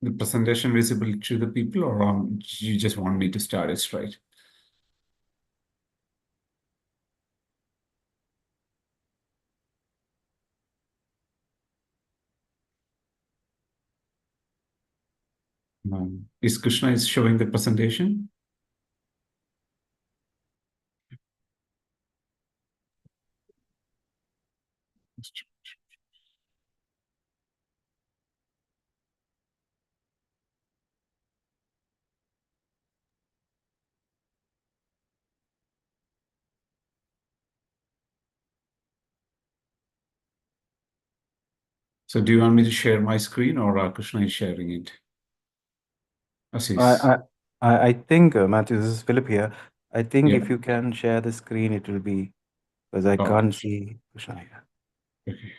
the presentation visible to the people, or you just want me to start it straight? Is Krishna is showing the presentation? So do you want me to share my screen, or Krishna is sharing it? Assis. I think, Matthew, this is Philip here. I think Yeah. if you can share the screen, it will be, because I can't see Krishna here. Okay.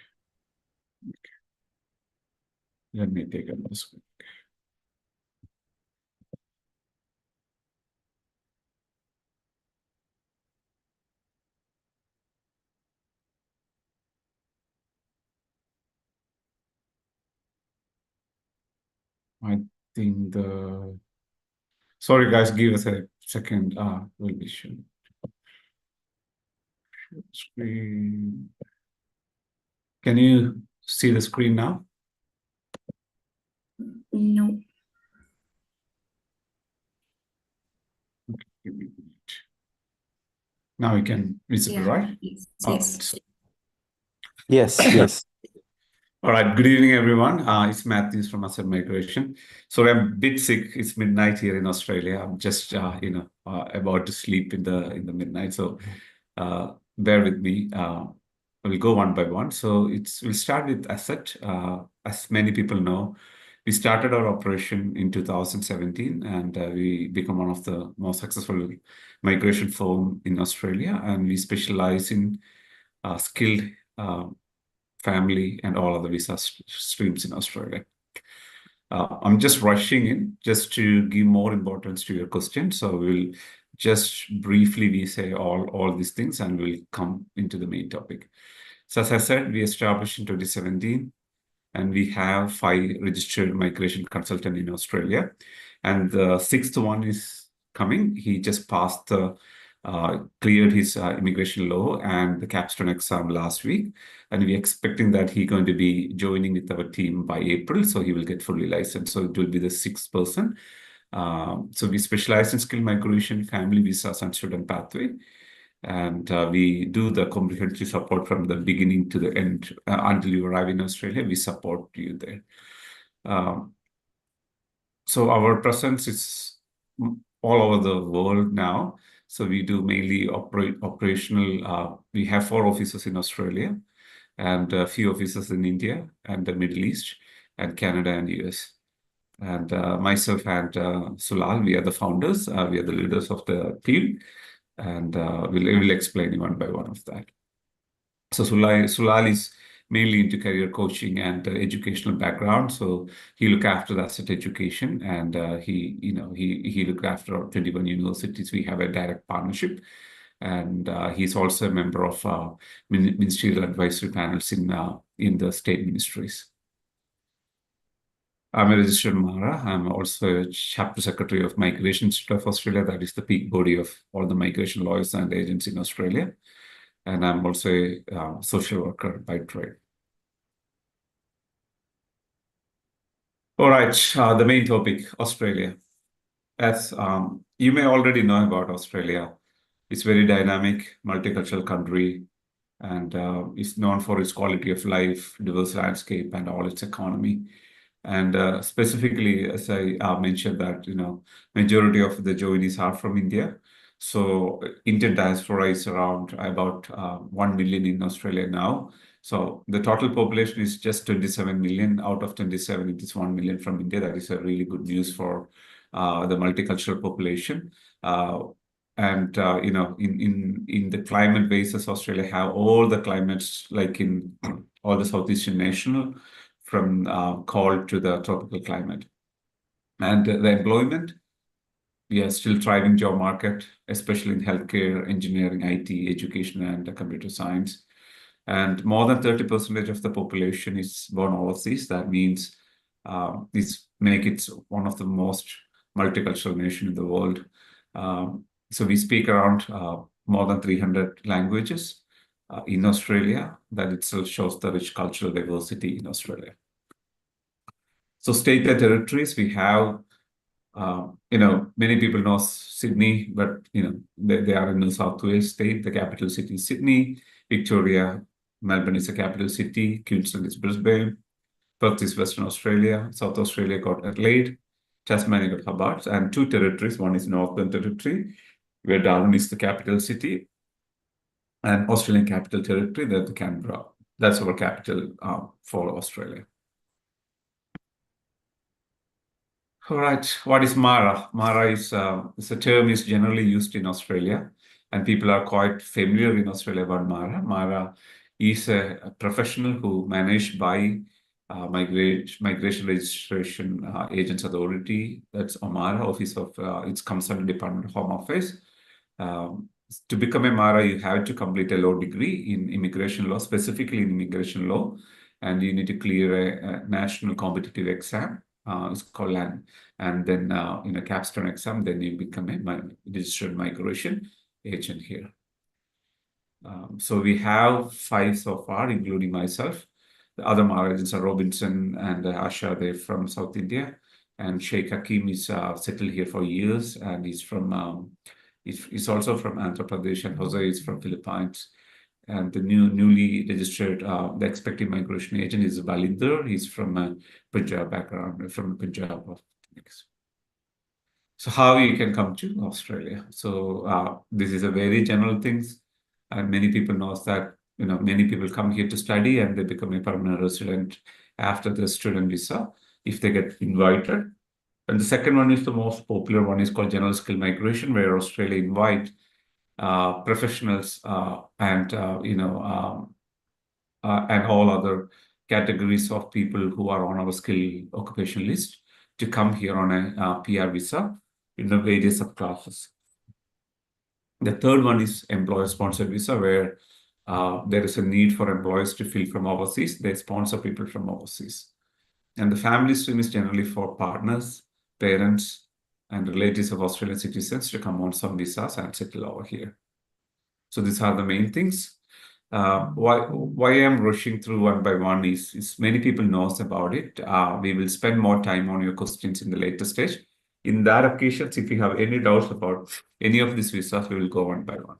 Let me take a look. I think sorry guys, give us a second. Will be shown. Screen. Can you see the screen now? No. Okay, give me a minute. Now you can visible, right? Yes. Yes. All right. Good evening, everyone. It's Mathews from ACET Migration. So I'm a bit sick. It's midnight here in Australia. I'm just about to sleep in the midnight. So bear with me. We'll go one by one. So we'll start with ACET. As many people know, we started our operation in 2017, and we become one of the most successful migration firm in Australia. And we specialize in skilled family and all other visa streams in Australia. I'm just rushing in just to give more importance to your question. So we'll just briefly we say all these things, and we'll come into the main topic. So as I said, we established in 2017, and we have 5 registered migration consultants in Australia, and the 6th one is coming. He just passed cleared his immigration law and the capstone exam last week, and we're expecting that he's going to be joining with our team by April, so he will get fully licensed. So it will be the 6th person. So we specialize in skilled migration, family visas, and student pathway. And we do the comprehensive support from the beginning to the end. Until you arrive in Australia, we support you there. So our presence is all over the world now. So we do mainly operational. We have 4 offices in Australia, and a few offices in India and the Middle East, and Canada and US. And myself and Sulal, we are the founders. We are the leaders of the team, and we'll explain one by one of that. So Sulal is mainly into career coaching and educational background. So he look after the ACET education, and he look after 21 universities. We have a direct partnership, and he's also a member of ministerial advisory panels in the state ministries. I'm a registered Mara. I'm also a chapter secretary of Migration Institute of Australia. That is the peak body of all the migration lawyers and agents in Australia. And I'm also a social worker by trade. All right, the main topic, Australia. As you may already know about Australia, it's very dynamic, multicultural country, and it's known for its quality of life, diverse landscape, and all its economy. And specifically, as I mentioned that, majority of the joinees are from India. So Indian diaspora is around about 1 million in Australia now. So the total population is just 27 million. Out of 27, it is 1 million from India. That is a really good news for the multicultural population. In the climate basis, Australia have all the climates, like in all the Southeastern national, from cold to the tropical climate. And the employment, we are still thriving job market, especially in healthcare, engineering, IT, education, and computer science. And more than 30% of the population is born overseas. That means This make it one of the most multicultural nation in the world. So we speak around more than 300 languages in Australia. That itself shows the rich cultural diversity in Australia. So state and territories, we have, many people know Sydney, but, they are in New South Wales state. The capital city is Sydney. Victoria, Melbourne is the capital city. Queensland is Brisbane. Perth is Western Australia. South Australia got Adelaide. Tasmania got Hobart. And two territories. One is Northern Territory, where Darwin is the capital city. And Australian Capital Territory, that's Canberra. That's our capital for Australia. All right, what is Mara? Mara is a term is generally used in Australia, and people are quite familiar in Australia about Mara. Mara is a professional who managed by Migration Registration Agents Authority. That's OMARA, Office of its concerned Department of Home Affairs. To become a Mara, you have to complete a law degree in immigration law, specifically in immigration law, and you need to clear a national competitive exam. It's called LAN. And then in a capstone exam, then you become a registered migration agent here. So we have 5 so far, including myself. The other Mara agents are Robinson and Asha, they're from South India. And Sheikh Hakim is settled here for years, and he's from he's also from Andhra Pradesh, and Jose is from Philippines. And the newly registered, the expected migration agent is Balinder. He's from Punjab background, from Punjab. So how you can come to Australia? So this is a very general things, and many people knows that many people come here to study and they become a permanent resident after the student visa if they get invited. And the second one is the most popular one, is called general skill migration, where Australia invite professionals and all other categories of people who are on our skill occupation list to come here on a PR visa in the various subclasses. The third one is employer-sponsored visa, where there is a need for employers to fill from overseas. They sponsor people from overseas. And the family stream is generally for partners, parents, and relatives of Australian citizens to come on some visas and settle over here. So these are the main things. Why I'm rushing through one by one is many people knows about it. We will spend more time on your questions in the later stage. In that occasions, if you have any doubts about any of these visas, we will go one by one.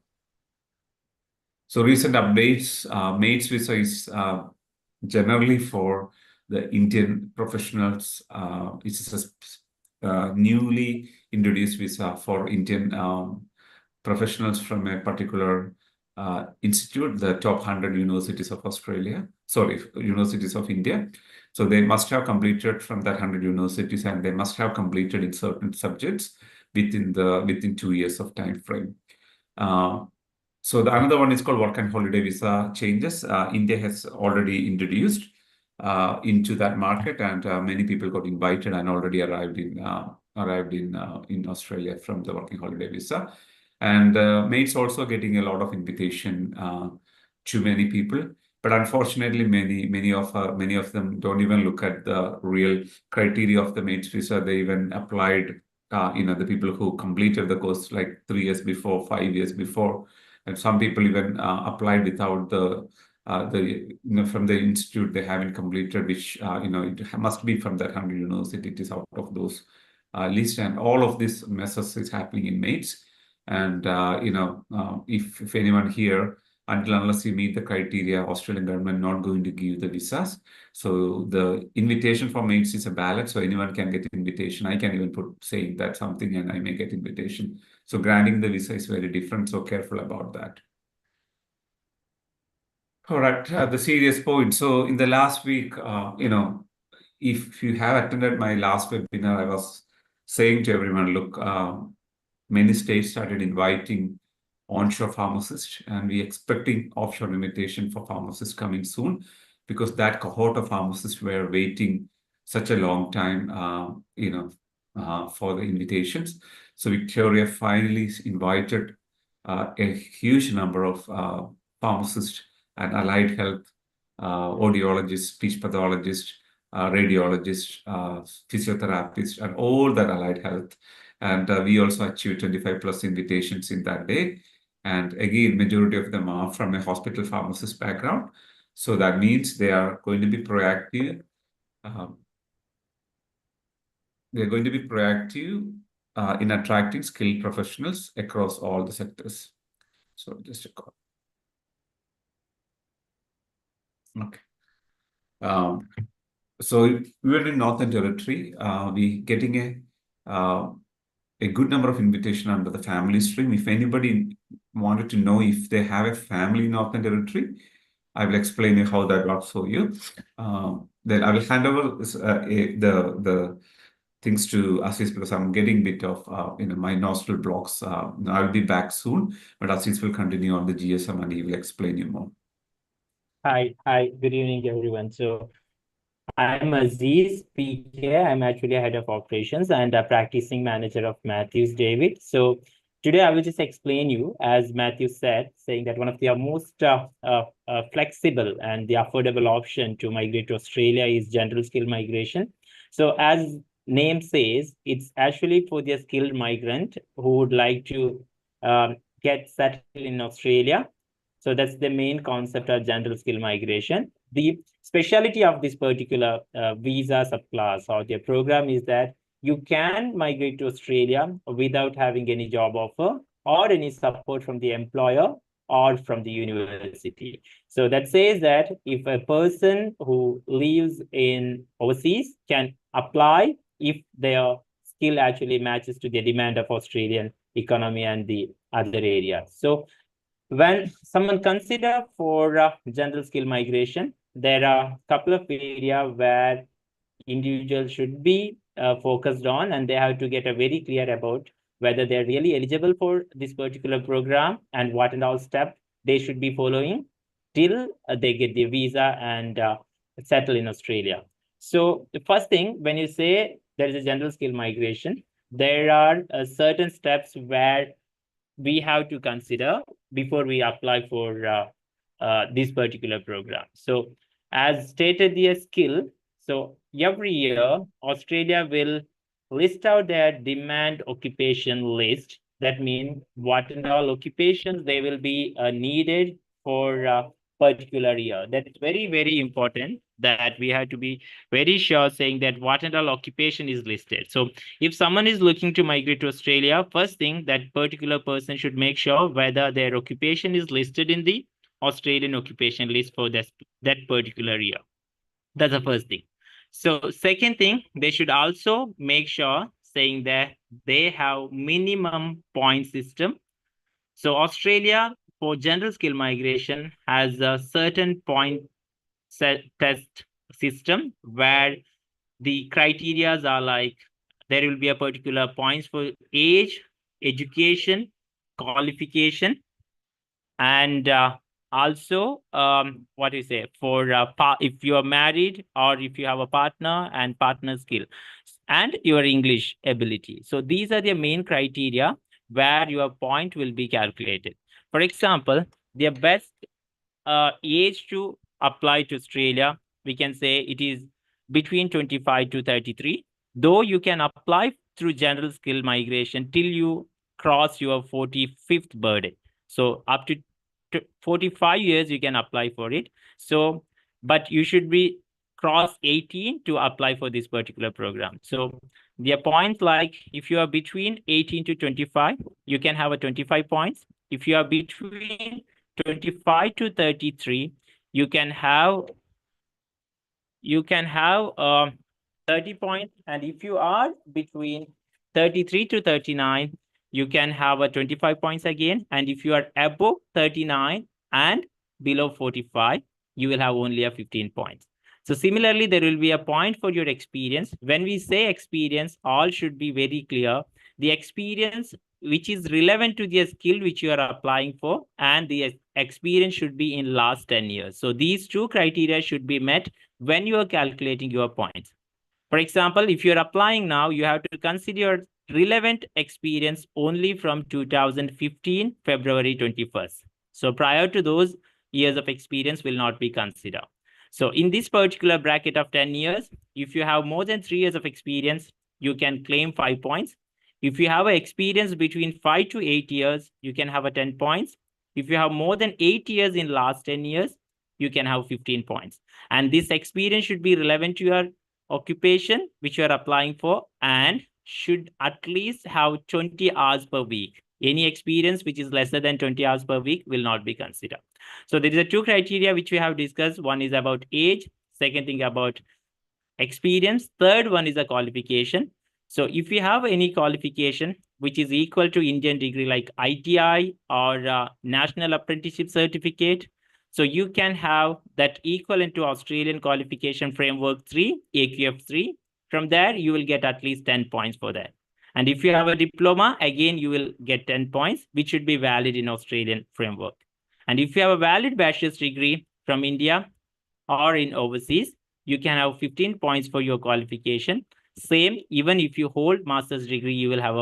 So recent updates, MATES visa is generally for the Indian professionals. It's a newly introduced visa for Indian professionals from a particular institute, the top 100 universities of Australia, universities of India. So they must have completed from that 100 universities, and they must have completed in certain subjects within 2 years of time frame. So the another one is called work and holiday visa changes. India has already introduced into that market, and many people got invited and already arrived in Australia from the working holiday visa. And MATES also getting a lot of invitation to many people, but unfortunately, many of them don't even look at the real criteria of the MATES visa. They even applied, the people who completed the course like 3 years before, 5 years before, and some people even applied without from the institute they haven't completed, which it must be from that 100 university. It is out of those list, and all of this messes is happening in MATES. And if anyone here, unless you meet the criteria, Australian government not going to give the visas. So the invitation for MATES is a ballot, so anyone can get invitation. I can even put saying that something, and I may get invitation. So granting the visa is very different. So careful about that. All right, the serious point. So in the last week, if you have attended my last webinar, I was saying to everyone, look, many states started inviting onshore pharmacists, and we're expecting offshore invitation for pharmacists coming soon, because that cohort of pharmacists were waiting such a long time, for the invitations. So Victoria finally invited a huge number of pharmacists and allied health, audiologists, speech pathologists, radiologists, physiotherapists, and all that allied health. And we also achieved 25 plus invitations in that day. And again, majority of them are from a hospital pharmacist background. So that means they are going to be proactive. They're going to be proactive in attracting skilled professionals across all the sectors. So just a call. Okay. So we're in Northern Territory. We getting a good number of invitation under the family stream. If anybody wanted to know if they have a family in Northern Territory, I will explain how that works for you. Then I will hand over the things to Ashish because I'm getting a bit of my nostril blocks. I'll be back soon, but Ashish will continue on the GSM and he will explain you more. Hi, good evening, everyone. So I'm Aziz PK. I'm actually head of operations and a practicing manager of Mathews, David. So today I will just explain you, as Mathews said, saying that one of the most flexible and the affordable option to migrate to Australia is general skill migration. So as name says, it's actually for the skilled migrant who would like to get settled in Australia. So that's the main concept of general skill migration. The speciality of this particular visa subclass or the program is that you can migrate to Australia without having any job offer or any support from the employer or from the university. So that says that if a person who lives in overseas can apply if their skill actually matches to the demand of Australian economy and the other areas. So when someone consider for general skill migration, there are a couple of areas where individuals should be focused on, and they have to get a very clear about whether they're really eligible for this particular program and what and all steps they should be following till they get the visa and settle in Australia. So the first thing, when you say there is a general skill migration, there are certain steps where we have to consider before we apply for this particular program. So as stated, the skill, so every year, Australia will list out their demand occupation list. That means what and all occupations they will be needed for a particular year. That is very, very important that we have to be very sure saying that what and all occupation is listed. So if someone is looking to migrate to Australia, first thing that particular person should make sure whether their occupation is listed in the Australian occupation list for that particular year. That's the first thing. So second thing, they should also make sure saying that they have minimum point system. So Australia for general skill migration has a certain point test system where the criterias are like there will be a particular points for age, education, qualification, and also what do you say for if you are married or if you have a partner and partner skill and your English ability. So these are the main criteria where your point will be calculated. For example, the best age to apply to Australia, we can say it is between 25 to 33, though you can apply through general skill migration till you cross your 45th birthday. So up to 45 years, you can apply for it. So, but you should be cross 18 to apply for this particular program. So the points like if you are between 18 to 25, you can have a 25 points. If you are between 25 to 33, you can have 30 points. And if you are between 33 to 39, you can have a 25 points again. And if you are above 39 and below 45, you will have only a 15 points. So similarly, there will be a point for your experience. When we say experience, all should be very clear. The experience which is relevant to the skill which you are applying for, and the experience should be in last 10 years. So these two criteria should be met when you are calculating your points. For example, if you're applying now, you have to consider your relevant experience only from 2015, February 21st. So prior to those years of experience will not be considered. So in this particular bracket of 10 years, if you have more than 3 years of experience, you can claim 5 points. If you have an experience between 5 to 8 years, you can have a 10 points. If you have more than 8 years in last 10 years, you can have 15 points. And this experience should be relevant to your occupation, which you are applying for, and should at least have 20 hours per week. Any experience which is lesser than 20 hours per week will not be considered. So there is a 2 criteria which we have discussed. One is about age, second thing about experience, third one is a qualification. So if you have any qualification which is equal to Indian degree like ITI or National Apprenticeship Certificate, so you can have that equivalent to Australian Qualification Framework 3, AQF 3. From there, you will get at least 10 points for that. And if you have a diploma, again, you will get 10 points, which should be valid in Australian framework. And if you have a valid bachelor's degree from India or in overseas, you can have 15 points for your qualification. Same, even if you hold master's degree, you will have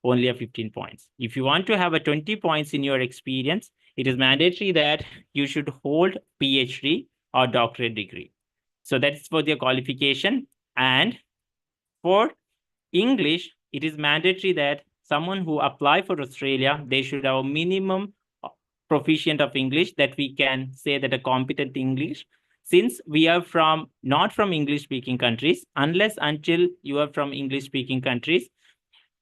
only a 15 points. If you want to have a 20 points in your experience, it is mandatory that you should hold PhD or doctorate degree. So that's for the qualification. And for English, it is mandatory that someone who apply for Australia, they should have a minimum proficient of English, that we can say that a competent English. Since we are not from English speaking countries, unless until you are from English speaking countries,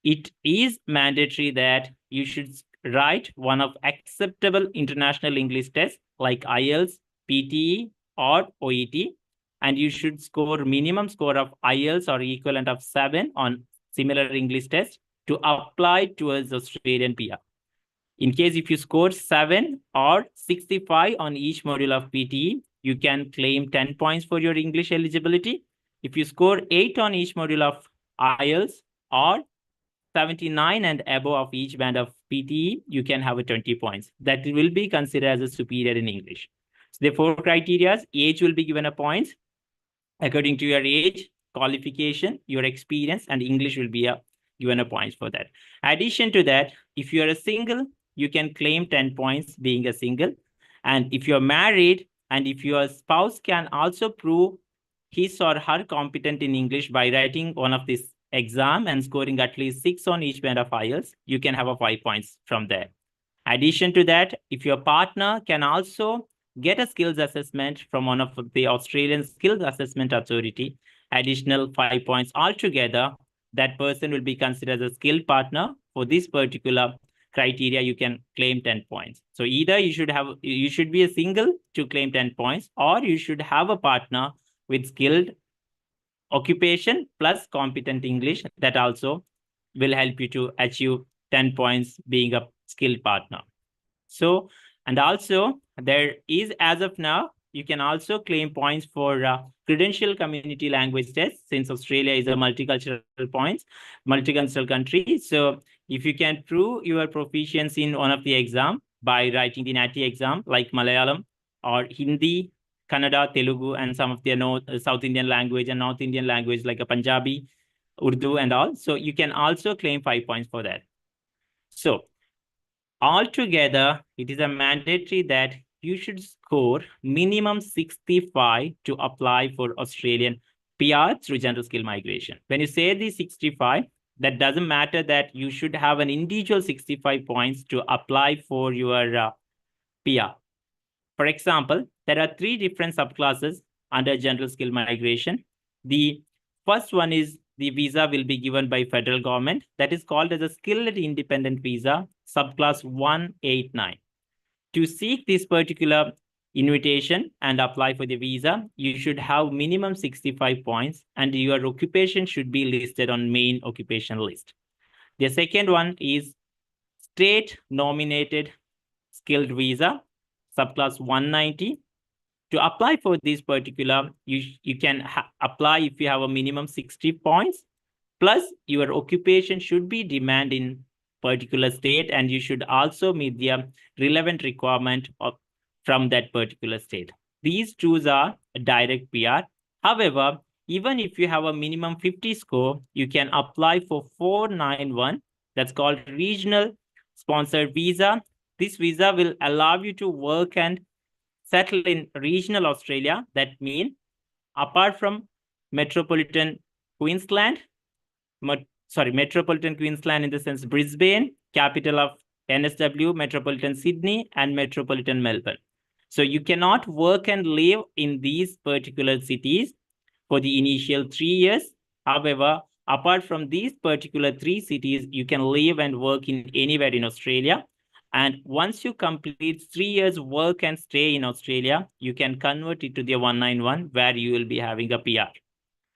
it is mandatory that you should write one of acceptable international English tests like IELTS, PTE or OET, and you should score minimum score of IELTS or equivalent of 7 on similar English test to apply towards Australian PR. In case if you score 7 or 65 on each module of PTE, you can claim 10 points for your English eligibility. If you score 8 on each module of IELTS or 79 and above of each band of PTE, you can have a 20 points. That will be considered as a superior in English. So the 4 criteria, age will be given a point. According to your age, qualification, your experience, and English will be given a point for that. Addition to that, if you are a single, you can claim 10 points being a single. And if you're married, and if your spouse can also prove his or her competent in English by writing one of this exam and scoring at least 6 on each band of IELTS, you can have a 5 points from there. Addition to that, if your partner can also get a skills assessment from one of the Australian Skills Assessment Authority, additional 5 points altogether, that person will be considered as a skilled partner. For this particular criteria, you can claim 10 points. So either you should be a single to claim 10 points, or you should have a partner with skilled occupation plus competent English. That also will help you to achieve 10 points being a skilled partner. So, and also there is, as of now, you can also claim points for credential community language tests, since Australia is a multicultural country. So if you can prove your proficiency in one of the exam by writing the NATI exam like Malayalam or Hindi, Kannada, Telugu, and some of the South Indian language and North Indian language like a Punjabi, Urdu and all. So you can also claim 5 points for that. So altogether, it is a mandatory that you should score minimum 65 to apply for Australian PR through general skill migration. When you say the 65, that doesn't matter that you should have an individual 65 points to apply for your PR. For example, there are 3 different subclasses under general skill migration. The first one is the visa will be given by federal government. That is called as a skilled independent visa, subclass 189. To seek this particular invitation and apply for the visa, you should have minimum 65 points and your occupation should be listed on main occupation list. The second one is state nominated skilled visa, subclass 190. To apply for this particular, you can apply if you have a minimum 60 points, plus your occupation should be demand in particular state, and you should also meet the relevant requirement from that particular state. These two are direct PR. However, even if you have a minimum 50 score, you can apply for 491. That's called regional sponsored visa. This visa will allow you to work and settle in regional Australia, that means apart from metropolitan Queensland, metropolitan Queensland in the sense Brisbane, capital of NSW, metropolitan Sydney, and metropolitan Melbourne. So you cannot work and live in these particular cities for the initial 3 years. However, apart from these particular 3 cities, you can live and work in anywhere in Australia. And once you complete 3 years work and stay in Australia, you can convert it to the 191 where you will be having a PR.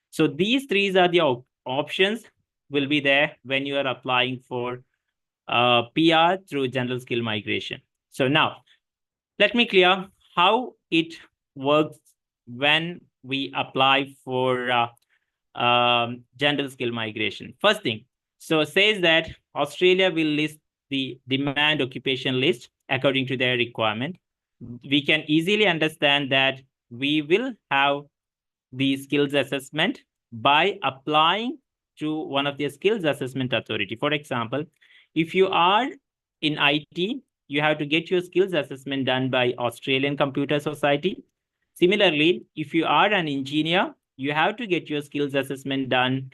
So these 3 are the options will be there when you are applying for PR through general skill migration. So now, let me clear how it works when we apply for general skill migration. First thing, so says that Australia will list the demand occupation list according to their requirement. We can easily understand that we will have the skills assessment by applying to one of the skills assessment authority. For example, if you are in IT, you have to get your skills assessment done by Australian Computer Society. Similarly, if you are an engineer, you have to get your skills assessment done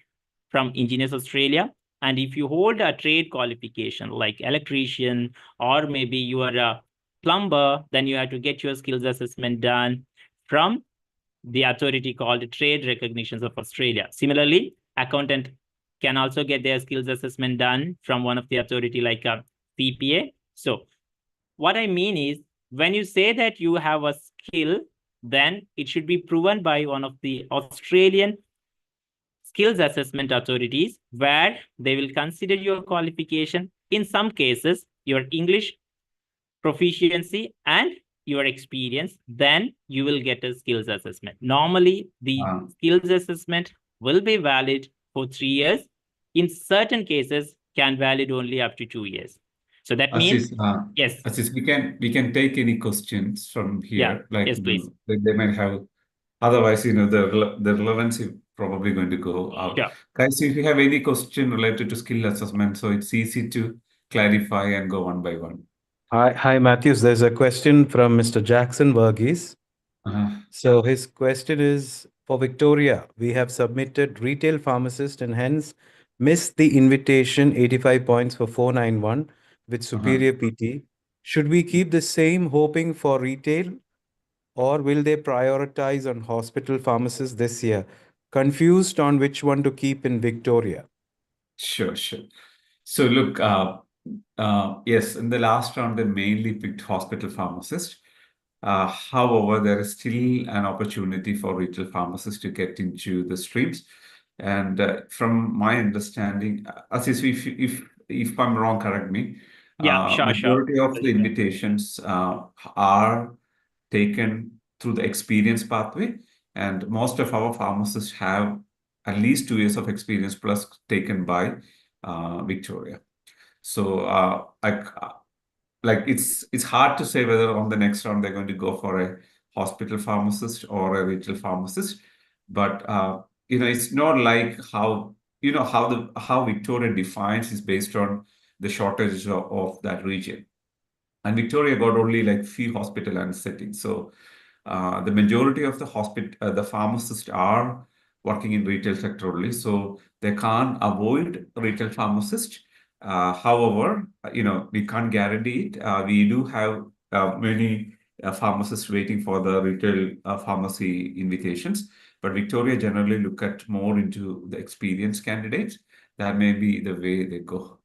from Engineers Australia. And if you hold a trade qualification like electrician, or maybe you are a plumber, then you have to get your skills assessment done from the authority called Trade Recognitions of Australia. Similarly, accountant can also get their skills assessment done from one of the authority like a CPA. So what I mean is, when you say that you have a skill, then it should be proven by one of the Australian skills assessment authorities, where they will consider your qualification, in some cases, your English proficiency and your experience, then you will get a skills assessment. Normally, the skills assessment will be valid for 3 years. In certain cases, can valid only up to 2 years. So that means, yes. Assis, we can take any questions from here. Yeah. Like, yes, please. They might have, otherwise, the relevance is probably going to go out. Sure. Guys, if you have any question related to skill assessment, so it's easy to clarify and go one by one. Hi, Mathews. There's a question from Mr. Jackson Verghese. So his question is, for Victoria, we have submitted retail pharmacist and hence missed the invitation 85 points for 491 with superior PT. Should we keep the same hoping for retail, or will they prioritize on hospital pharmacists this year? Confused on which one to keep in Victoria. Sure. So look, yes, in the last round, they mainly picked hospital pharmacists. However, there is still an opportunity for retail pharmacists to get into the streams. And from my understanding, Assis, if I'm wrong, correct me. Yeah, sure. Majority of the invitations are taken through the experience pathway, and most of our pharmacists have at least 2 years of experience plus taken by Victoria. So it's hard to say whether on the next round they're going to go for a hospital pharmacist or a retail pharmacist, but it's not like how Victoria defines is based on the shortage of that region, and Victoria got only like few hospital anesthetics. So the majority of the pharmacists are working in retail sector only, so they can't avoid retail pharmacist. However, we can't guarantee it. We do have many pharmacists waiting for the retail pharmacy invitations, but Victoria generally look at more into the experienced candidates. That may be the way they go.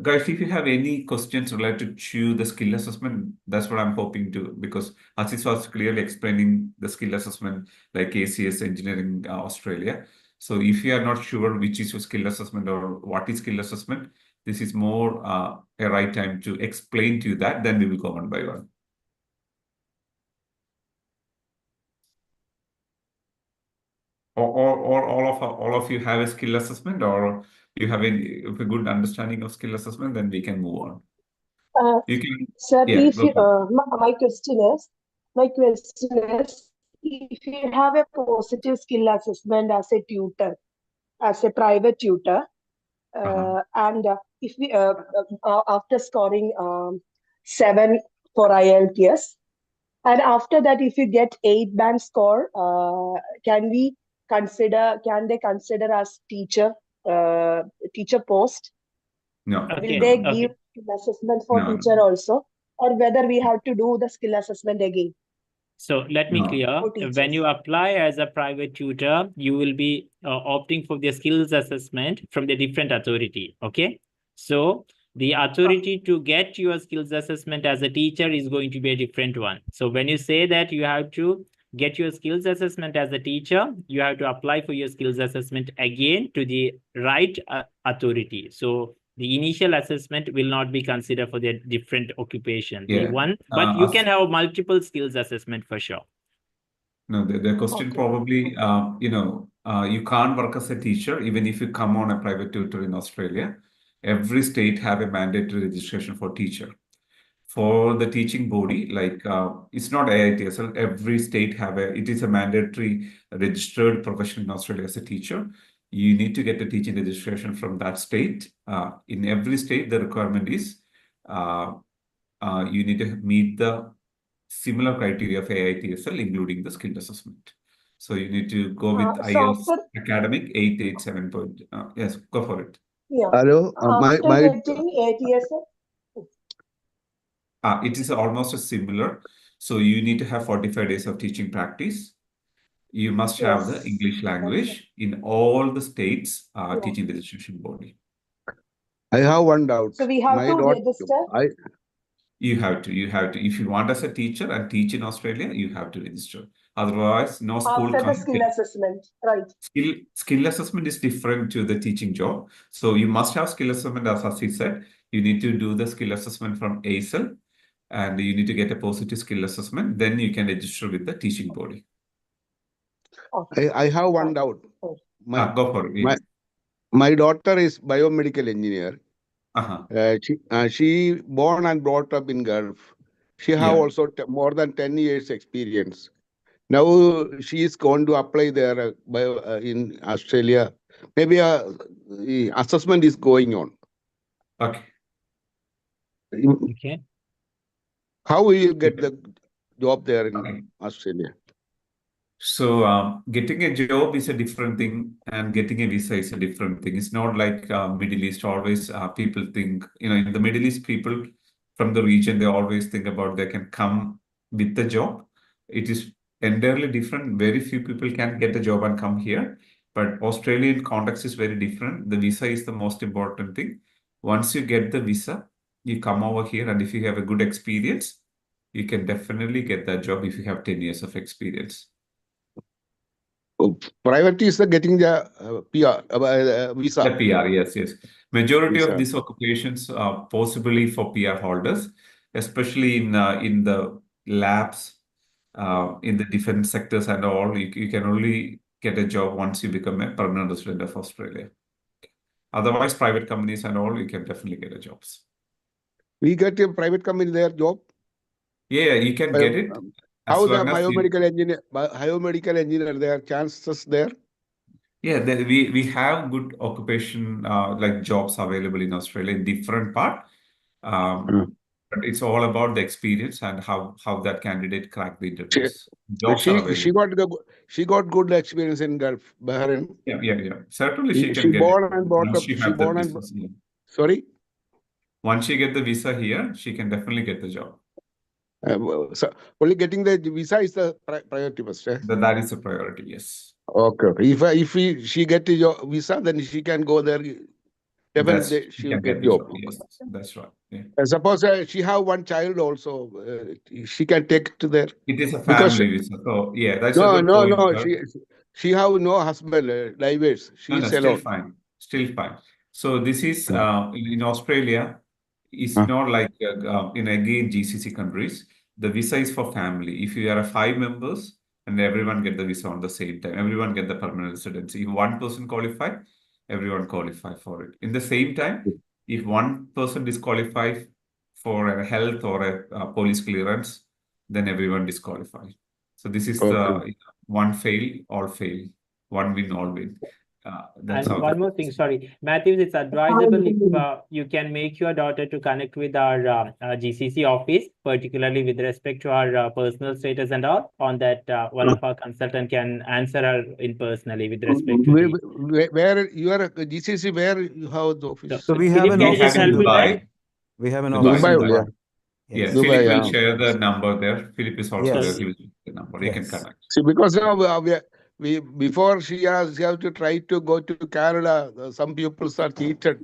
Guys, if you have any questions related to the skill assessment, that's what I'm hoping to, because Assis was clearly explaining the skill assessment like ACET Engineering Australia. So if you are not sure which is your skill assessment or what is skill assessment, this is more a right time to explain to you that, then we will go one by one. Or all of you have a skill assessment, or you have a good understanding of skill assessment, then we can move on. You can, Sir, yeah, if you, my question is, if you have a positive skill assessment as a tutor, as a private tutor, and if we after scoring 7 for IELTS, And after that, if you get 8 band score, can they consider as teacher post? No, Will Okay, they no, give okay. assessment for no, teacher also, or whether we have to do the skill assessment again So let me no. clear. for When teachers? you apply as a private tutor, you will be opting for the skills assessment from the different authority. Okay. So the authority to get your skills assessment as a teacher is going to be a different one. So when you say that you have to get your skills assessment as a teacher, you have to apply for your skills assessment again to the right authority. So the initial assessment will not be considered for the different occupation. The Yeah. one, but you As can have multiple skills assessment for sure. No, the question Okay. probably, you can't work as a teacher even if you come on a private tutor in Australia. Every state have a mandatory registration for teacher. For the teaching body, like it's not AITSL, every state it is a mandatory registered profession in Australia as a teacher. You need to get a teaching registration from that state. In every state, the requirement is you need to meet the similar criteria of AITSL, including the skill assessment. So you need to go with So IELTS after, academic 887 point. Yes, go for it. yeah, Hello, after getting ATSL, It is almost similar. So you need to have 45 days of teaching practice. You must have the yes, English that's right. language in all the states Yeah. teaching registration body. I have one doubt. So we have My to daughter, register. You have to. If you want as a teacher and teach in Australia, you have to register. Otherwise, no school After the can't skill take. assessment, right? Skill assessment is different to the teaching job. So you must have skill assessment, as he said. You need to do the skill assessment from ACET, and you need to get a positive skill assessment. Then you can register with the teaching body. Okay. I have one Right. doubt. My Go for it. my Yes. my daughter is biomedical engineer. Uh-huh. She born and brought up in Gulf. She have Yeah. also more than 10 years experience. Now she is going to apply there in Australia. Maybe the assessment is going on. Okay. Okay. How will you get the job there in Okay. Australia? So getting a job is a different thing, and getting a visa is a different thing. It's not like Middle East. Always people think, in the Middle East, people from the region, they always think about they can come with the job. It is entirely different. Very few people can get a job and come here. But Australian context is very different. The visa is the most important thing. Once you get the visa, you come over here, and if you have a good experience, you can definitely get that job if you have 10 years of experience. Priority is getting the PR visa. The PR, yes. Majority Visa. of these occupations are possibly for PR holders, especially in the labs, in the different sectors and all. You can only get a job once you become a permanent resident of Australia. Otherwise, private companies and all, you can definitely get a jobs. We get a private company their job. Yeah, you can get it as How the long as biomedical engineer, there are chances there? Yeah, we have good occupation like jobs available in Australia in different part. But it's all about the experience and how that candidate cracked the interviews. Jobs are available. She got good experience in Gulf, Bahrain. Yeah. Certainly she She can get it born and brought once up. she She have the born and business here. sorry. Once she get the visa here, she can definitely get the job. So only getting the visa is the priority first. That is a priority, yes. Okay. If she get the visa, then she can go there. Definitely, She she will can get get the job. job. Yes, that's right. Yeah. Suppose she have one child also, she can take it to there. It is a Because family visa. So yeah, that's a good point. no. She have no husband, diverse. She is Still alone. fine. Still fine. So this is in Australia, it's not like in again GCC countries. The visa is for family. If you are 5 members and everyone get the visa on the same time, everyone get the permanent residency. If one person qualify, everyone qualify for it. In the same time, if one person disqualified for a health or a police clearance, then everyone disqualified. So this is the one fail, all fail, one win, all win. That's And how one more thing, sorry, Mathews, it's advisable if you can make your daughter to connect with our GCC office, particularly with respect to our personal status and all. On that, one of our consultant can answer her in personally with respect to the. Where you are GCC? Where you have the office? So we have Philip, an can you we just have in help with that? Dubai. We have an Dubai. office in Dubai, yeah. Dubai. Yes, Dubai, Philip will yeah. share the number there. Philip is also there. Yes. He will share the number. He can Yes. connect. See, because we before she have to try to go to Canada. Some people are cheated.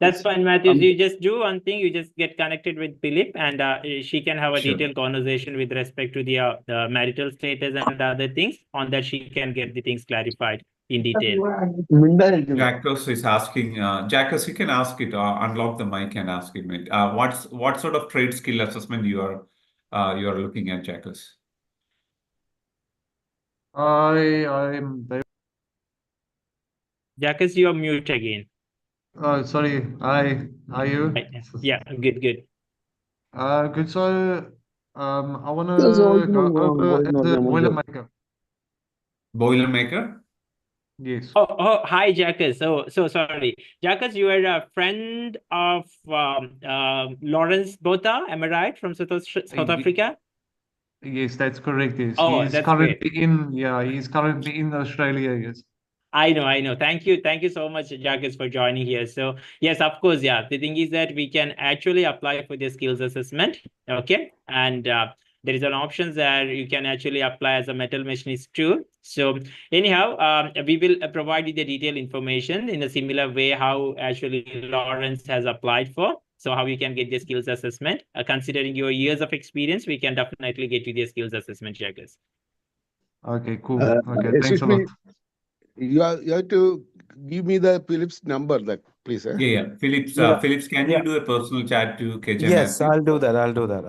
That's fine, Mathews. You just do one thing. You just get connected with Philip, and she can have a Sure. detailed conversation with respect to the marital status and other things. On that, she can get the things clarified in detail. Jacques is asking, Jacques, you can ask it, unlock the mic and ask him it. What sort of trade skill assessment you are looking at, Jacques? I'm Jacques, you're mute again. sorry. Are you? Yeah, good. Good. So, I want There's to also go over going as on a among them. Boilermaker. Boilermaker? Yes. Oh, hi, Jacques. So sorry, Jacques, you are a friend of Lawrence Botha, am I right, from South Africa? Yes, that's correct. Yes, Oh, he's that's currently he's currently in Australia. Yes. I know. Thank you so much, Jacques, for joining here. So yes, of course, yeah. The thing is that we can actually apply for the skills assessment. Okay, and there is an option there you can actually apply as a metal machinist too. So anyhow, we will provide you the detailed information in a similar way how actually Lawrence has applied for. So how you can get the skills assessment. Considering your years of experience, we can definitely get you the skills assessment, Jacques. Okay, cool. Okay, thanks a lot. You have to give me the Philip's number, please. Yeah. Phillips, Yeah. Phillips, can you do a personal chat to KJ Yes, Mathews? I'll do that.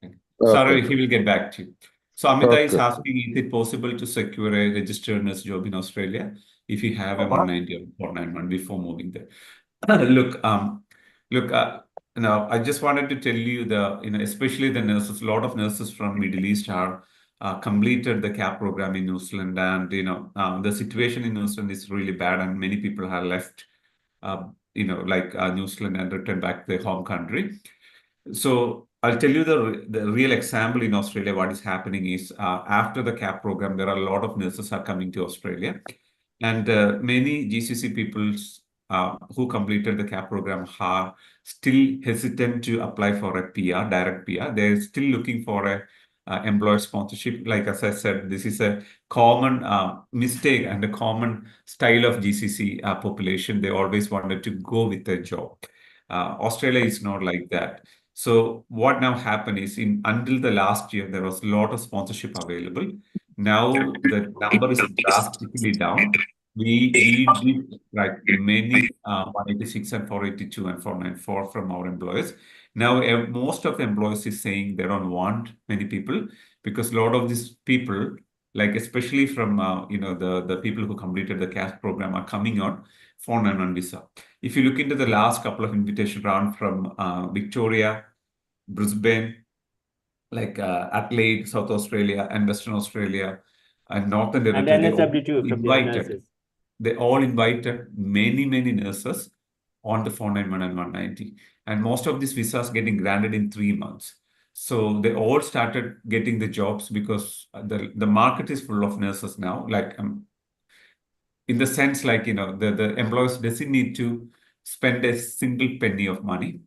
Okay. Sorry, he will get back to you. So Amita is Okay. asking, is it possible to secure a registered nurse job in Australia if you have a 190 or 491 before moving there? Look, I just wanted to tell you especially the nurses, a lot of nurses from Middle East are completed the CAP program in New Zealand, and the situation in New Zealand is really bad, and many people have left, New Zealand and returned back to their home country. So I'll tell you the real example in Australia. What is happening is after the CAP program, there are a lot of nurses are coming to Australia, and many GCC peoples who completed the CAP program are still hesitant to apply for a PR, direct PR. They're still looking for a employer sponsorship. Like as I said, this is a common mistake and a common style of GCC population. They always wanted to go with a job. Australia is not like that. So what now happened is until the last year, there was a lot of sponsorship available. Now the number is drastically down. We did like many 186 and 482 and 494 from our employers. Now most of the employers is saying they don't want many people because a lot of these people, like especially from the people who completed the CAS program, are coming on 491 visa. If you look into the last couple of invitation round from Victoria, Brisbane, like Adelaide, South Australia, and Western Australia, and Northern Territory, And NSW2 from the nurses. They all invited many nurses on the 491 and 190. And most of these visas getting granted in 3 months. So they all started getting the jobs because the market is full of nurses now. Like in the sense, like, the employers doesn't need to spend a single penny of money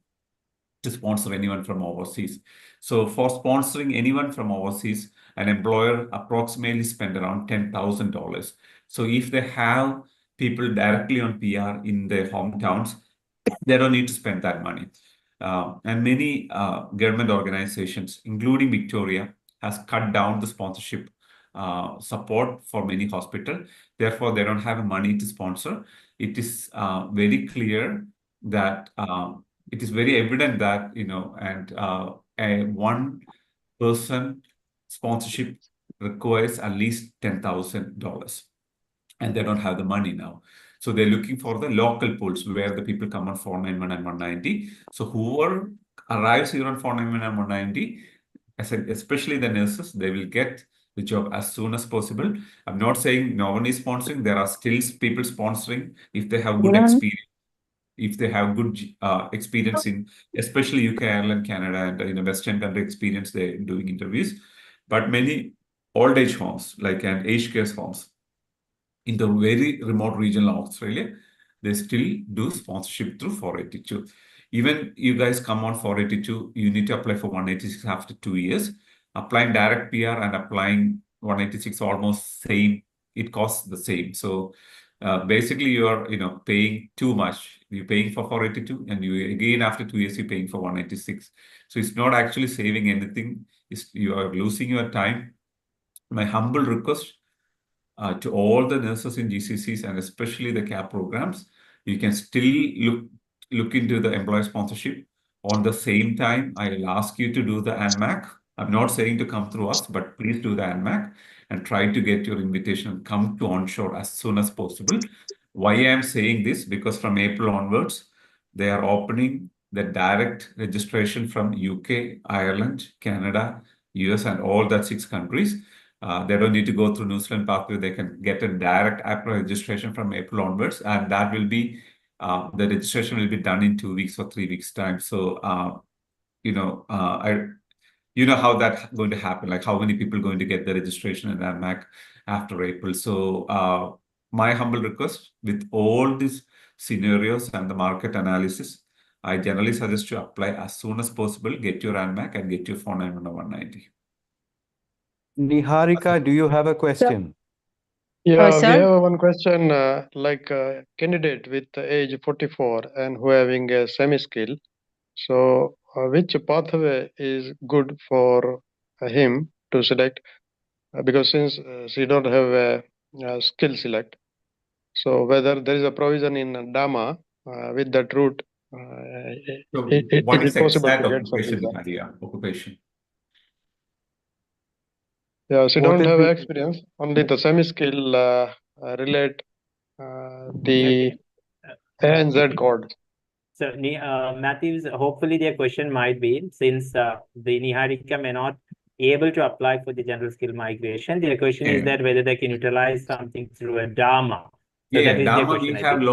to sponsor anyone from overseas. So for sponsoring anyone from overseas, an employer approximately spend around $10,000. So if they have people directly on PR in their hometowns, they don't need to spend that money. And many government organizations, including Victoria, has cut down the sponsorship support for many hospitals. Therefore, they don't have money to sponsor. It is very clear that it is very evident that, a one person sponsorship requires at least $10,000, and they don't have the money now. So they're looking for the local pools where the people come on 491 and 190. So whoever arrives here on 491 and 190, especially the nurses, they will get the job as soon as possible. I'm not saying no one is sponsoring. There are still people sponsoring if they have good experience. If they have good experience in, especially UK, Ireland, Canada, and in a Western country experience, they're doing interviews. But many old age homes, like an aged care homes, in the very remote region of Australia, they still do sponsorship through 482. Even you guys come on 482, you need to apply for 186 after 2 years. Applying direct PR and applying 186 almost same. It costs the same. So basically, you are paying too much. You're paying for 482, and you again after 2 years you're paying for 186. So it's not actually saving anything. You are losing your time. My humble request to all the nurses in GCCs and especially the CAP programs, you can still look into the employer sponsorship. On the same time, I'll ask you to do the ANMAC. I'm not saying to come through us, but please do the ANMAC and try to get your invitation and come to onshore as soon as possible. Why I'm saying this? Because from April onwards, they are opening the direct registration from UK, Ireland, Canada, US, and all that 6 countries. They don't need to go through New Zealand pathway. They can get a direct app registration from April onwards, and that will be the registration will be done in 2 weeks or 3 weeks time. So you know how that's going to happen, like how many people are going to get the registration in ANMAC after April. So my humble request, with all these scenarios and the market analysis, I generally suggest to apply as soon as possible, get your ANMAC and get your 49190. Niharika, do you have a question? Yeah, we sir? have one question, like a candidate with age 44 and who having a semi-skill. So which pathway is good for him to select? Because since she don't have a skill select, so whether there is a provision in DAMA with that route, So is what is it possible exact to get some occupation, visa? Maria? Occupation. Yeah, she What don't is have the experience, only the semi-skill relate the ANZ code. So, Mathews, hopefully their question might be, since the Niharika may not able to apply for the general skill migration, their question is that whether they can utilize something through a DAMA. So that is their Dharma, question, we I have think.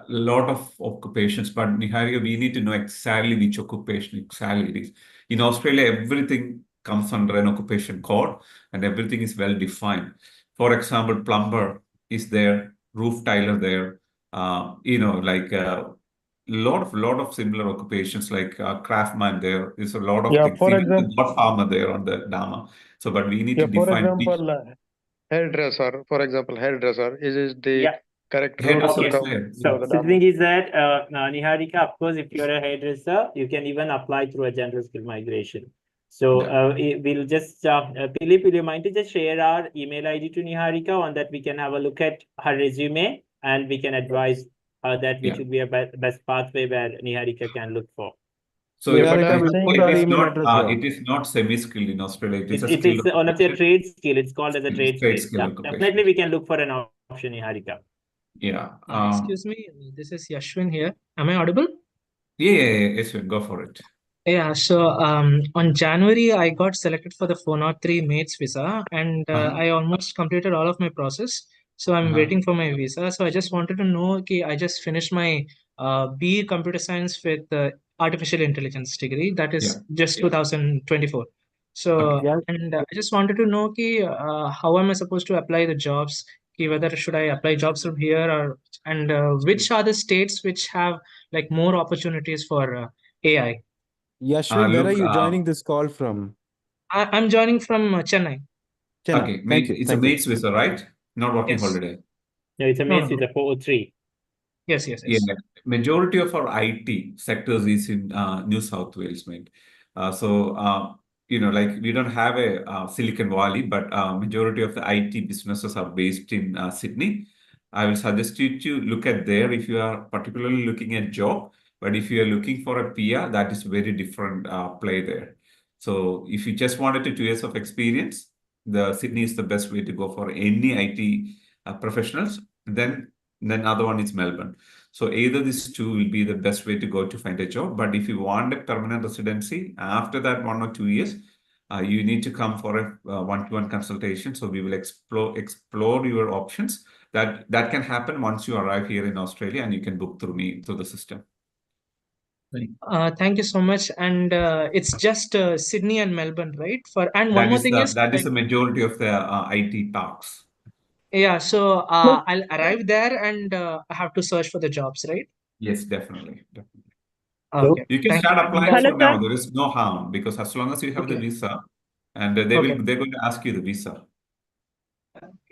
lot of occupations, but Niharika, we need to know exactly which occupation exactly it is. In Australia, everything comes under an occupation code and everything is well defined. For example, plumber is there, roof tiler there, lot of similar occupations like craftsman there. There's a lot of Yeah, things. for Even the example, god farmer there on the Dharma. So, but we need to for define which example, hairdresser, for example, hairdresser is the Yeah. correct route hairdresser to Okay. is come there. So, for the the DAMA. thing is that, Niharika, of course, if you're a hairdresser, you can even apply through a general skill migration. So, we'll just, Philip, will you mind to just share our email ID to Niharika, on that we can have a look at her resume and we can advise that which would be a best pathway where Niharika can look for. So Niharika, I'm we'll saying put our email address here. it is not semi-skilled in Australia. It is a It skilled is one of their occupation. trade skill. It's called as a trade Trade skill. skill Yeah, occupation. definitely we can look for an option, Niharika. Yeah. Excuse me, this is Yashwin here. Am I audible? Yes, go for it. Yeah, so on January, I got selected for the 403 mates visa, and I almost completed all of my process. So I'm waiting for my visa. So I just wanted to know, okay, I just finished my BE Computer Science with Artificial Intelligence degree. That is just 2024. So, and I just wanted to know, okay, how am I supposed to apply the jobs? Okay, whether should I apply jobs from here, or and which are the states which have like more opportunities for AI? Yashwin, where are Look, you joining this call from? I'm joining from Chennai. Chennai. okay, Thank you. it's a mate's visa, right? Not working Yes. holiday. No, it's a No, mates no. with a 403. Yes. Yeah, majority of our IT sectors is in New South Wales, mate. Like we don't have a Silicon Valley, but majority of the IT businesses are based in Sydney. I will suggest you to look at there if you are particularly looking at job. But if you are looking for a PR, that is very different play there. So if you just wanted 2 years of experience, the Sydney is the best way to go for any IT professionals. Then other one is Melbourne. So either these two will be the best way to go to find a job. But if you want a permanent residency after that 1 or 2 years, you need to come for a one-to-one consultation. So we will explore your options. That can happen once you arrive here in Australia, and you can book through me, through the system. Thank you so much. And it's just Sydney and Melbourne, right? And one more thing is that is the majority of the IT parks. Yeah, so I'll arrive there and I have to search for the jobs, right? Yes, definitely. Okay. You can Thank start you. applying for now. There is no harm, because as long as you have the Okay. visa, and they're going to ask you the visa.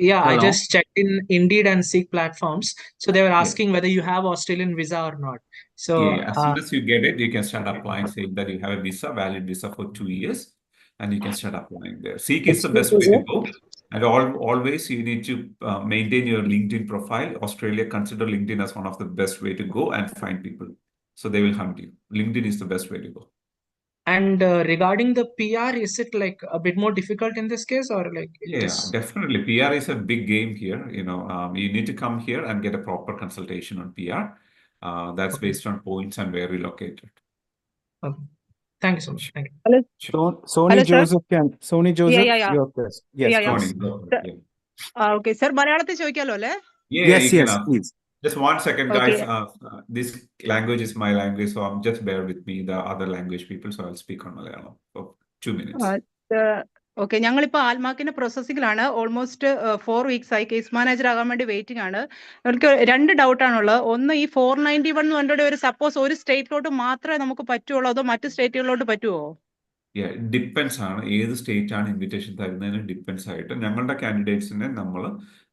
Yeah, I Hello. just checked in Indeed and Seek platforms. So they were asking whether you have Australian visa or not. So As soon as you get it, you can start applying, saying that you have a visa, valid visa for 2 years, and you can start applying there. Seek is the best way to go. And always you need to maintain your LinkedIn profile. Australia consider LinkedIn as one of the best way to go and find people. So they will hunt you. LinkedIn is the best way to go. And regarding the PR, is it like a bit more difficult in this case, or like Definitely. PR is a big game here. You need to come here and get a proper consultation on PR. That's based on points and where you're located. Okay. Thank you so much. Thank you. Hello. Sony Hello, sir. Joseph Sony Joseph, yeah. your question. Yes, Yeah. Tony, go for it. Okay, sir. Malayalamത്തിൽ ചോദിക്കാലോ അല്ലേ? Yes, you can yes, ask. please. Just 1 second, guys. Okay. This language is my language, so just bear with me, the other language people. So I'll speak on Malayalam for 2 minutes. Okay, ഞങ്ങളിപ്പോൾ ആൽമാക്കിന്റെ പ്രോസസ്സിംഗിലാണ്. Almost 4 weeks ആയി. Case manager ആകാൻ വേണ്ടി waiting ആണ്. എനിക്ക് 2 ഡൗട്ടാണുള്ളത്. ഒന്ന്, ഈ 491 എന്ന് പറഞ്ഞിട്ട് ഒരു സപ്പോസ് ഒരു സ്റ്റേറ്റിലോട്ട് മാത്രമേ നമുക്ക് പറ്റുള്ളൂ, അതോ മറ്റ് സ്റ്റേറ്റുകളിലോട്ട് പറ്റുമോ? ഡിപ്പെൻസ് ആണ്, ഏത് സ്റ്റേറ്റ് ആണ് ഇൻവിറ്റേഷൻ തരുന്നതിന് ഡിപ്പെൻസ് ആയിട്ട് ഞങ്ങളുടെ കാൻഡിഡേറ്റ്സിനെ നമ്മൾ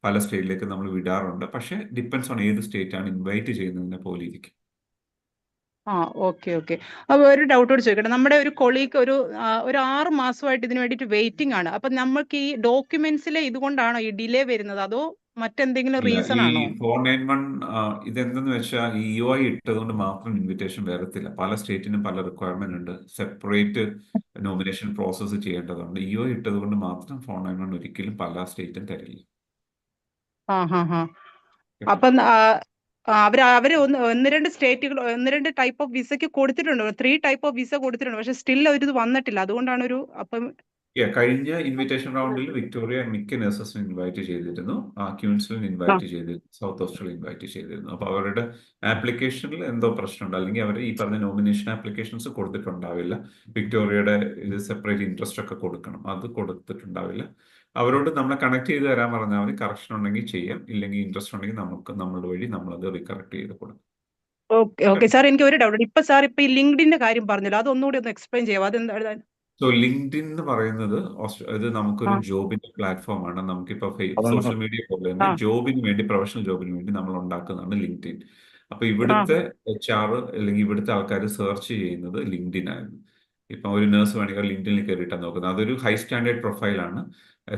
പല സ്റ്റേറ്റിലേക്ക് നമ്മൾ വിടാറുണ്ട്. പക്ഷേ ഡിപ്പെൻസ് ഓൺ ഏത് സ്റ്റേറ്റ് ആണ് ഇൻവൈറ്റ് ചെയ്യുന്നതിനെ പോലെ ഇരിക്കും. ഓക്കെ. അപ്പോൾ ഒരു ഡൗട്ടോട് ചോദിക്കട്ടെ. നമ്മുടെ ഒരു കൊളീഗ് ഒരു 6 മാസമായിട്ട് ഇതിന് വേണ്ടിയിട്ട് വെയിറ്റിംഗ് ആണ്. അപ്പം നമുക്ക് ഈ ഡോക്യുമെന്റ്സിലെ ഇതുകൊണ്ടാണോ ഈ ഡിലേ വരുന്നത്, അതോ മറ്റെന്തെങ്കിലും റീസൺ ആണോ? ഈ 491 ഇതെന്തെന്ന് വെച്ചാൽ ഈ EOI ഇട്ടതുകൊണ്ട് മാത്രം ഇൻവിറ്റേഷൻ വരത്തില്ല. പല സ്റ്റേറ്റിനും പല റിക്വയർമെന്റ് ഉണ്ട്. സെപ്പറേറ്റ് നോമിനേഷൻ പ്രോസസ്സ് ചെയ്യേണ്ടതുണ്ട്. EOI ഇട്ടതുകൊണ്ട് മാത്രം 491 ഒരിക്കലും പല സ്റ്റേറ്റും തരില്ല. അപ്പം അവര് ഒന്ന് രണ്ട് സ്റ്റേറ്റുകൾ, 1-2 ടൈപ്പ് ഓഫ് വിസയ്ക്ക് കൊടുത്തിട്ടുണ്ട്. 3 ടൈപ്പ് ഓഫ് വിസ കൊടുത്തിട്ടുണ്ട്. പക്ഷെ സ്റ്റിൽ ഇത് വന്നിട്ടില്ല. അതുകൊണ്ടാണ് അപ്പം കഴിഞ്ഞ ഇൻവിറ്റേഷൻ റൗണ്ടിൽ വിക്ടോറിയ മിക്ക നഴ്സസിനും ഇൻവൈറ്റ് ചെയ്തിരുന്നു. ക്യൂൻസിലും ഇൻവൈറ്റ് ചെയ്തിരുന്നു. സൗത്ത് ഓസ്ട്രേലിയ ഇൻവൈറ്റ് ചെയ്തിരുന്നു. അപ്പോൾ അവരുടെ ആപ്ലിക്കേഷനിൽ എന്തോ പ്രശ്നമുണ്ട്, അല്ലെങ്കിൽ അവർ ഈ പറഞ്ഞ നോമിനേഷൻ ആപ്ലിക്കേഷൻസ് കൊടുത്തിട്ടുണ്ടാവില്ല. വിക്ടോറിയയുടെ ഇത് സെപ്പറേറ്റ് ഇൻട്രസ്റ്റ് ഒക്കെ കൊടുക്കണം, അത് കൊടുത്തിട്ടുണ്ടാവില്ല. അവരോട് നമ്മളെ കണക്ട് ചെയ്ത് തരാൻ പറഞ്ഞാൽ മതി. കറക്ഷൻ ഉണ്ടെങ്കിൽ ചെയ്യാം, ഇല്ലെങ്കിൽ ഇൻട്രസ്റ്റ് ഉണ്ടെങ്കിൽ നമ്മളുടെ വഴി നമ്മളത് റീകറക്ട് ചെയ്ത് കൊടുക്കും. ഓക്കെ സാർ, എനിക്ക് ഒരു ഡൗട്ട്. ഇപ്പൊ ഈ ലിങ്ക്ഡിന്റെ കാര്യം പറഞ്ഞല്ലോ, അതൊന്നുകൂടി ഒന്ന് എക്സ്പ്ലെയിൻ ചെയ്യാം. അതെന്താ? സോ ലിങ്ക്ഡിൻ എന്ന് പറയുന്നത് ഇത് നമുക്കൊരു ജോബിന്റെ പ്ലാറ്റ്ഫോമാണ്. നമുക്കിപ്പോ സോഷ്യൽ മീഡിയ പോലെ തന്നെ ജോബിന് വേണ്ടി, പ്രൊഫഷണൽ ജോബിന് വേണ്ടി നമ്മൾ ഉണ്ടാക്കുന്നതാണ് ലിങ്ക്ഡിൻ. അപ്പൊ ഇവിടുത്തെ HR അല്ലെങ്കിൽ ഇവിടുത്തെ ആൾക്കാർ സെർച്ച് ചെയ്യുന്നത് ലിങ്ക്ഡിൻ ആയിരുന്നു. ഇപ്പൊ ഒരു നേഴ്സ് വേണമെങ്കിൽ ലിങ്ക്ഡിനിൽ കയറിയിട്ടാണ് നോക്കുന്നത്. അതൊരു ഹൈ സ്റ്റാൻഡേർഡ് പ്രൊഫൈലാണ്.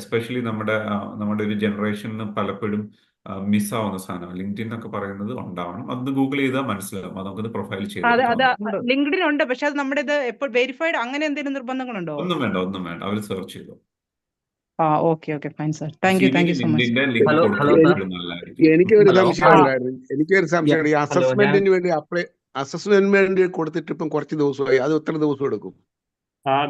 എസ്പെഷ്യലി നമ്മുടെ ഒരു ജനറേഷനിൽ പലപ്പോഴും മിസ്സാവുന്ന സാധനം ലിങ്ക്ഡിൻ എന്നൊക്കെ പറയുന്നത് ഉണ്ടാവണം. അത് ഗൂഗിൾ ചെയ്താൽ മനസ്സിലാവും. അത് നമുക്കത് പ്രൊഫൈൽ ചെയ്ത് ലിങ്ക്ഡിൻ ഉണ്ട്, പക്ഷെ അത് നമ്മുടെ ഇത് എപ്പോൾ വെരിഫൈഡ് അങ്ങനെ എന്തെങ്കിലും നിർബന്ധങ്ങളുണ്ടോ? ഒന്നും വേണ്ട, അവർ സെർച്ച് ചെയ്തു. Okay fine sir. Thank you so much. എനിക്കൊരു സംശയം. ഈ അസസ്മെന്റിന് വേണ്ടി കൊടുത്തിട്ട് ഇപ്പം കുറച്ച് ദിവസമായി, അത് എത്ര ദിവസം എടുക്കും?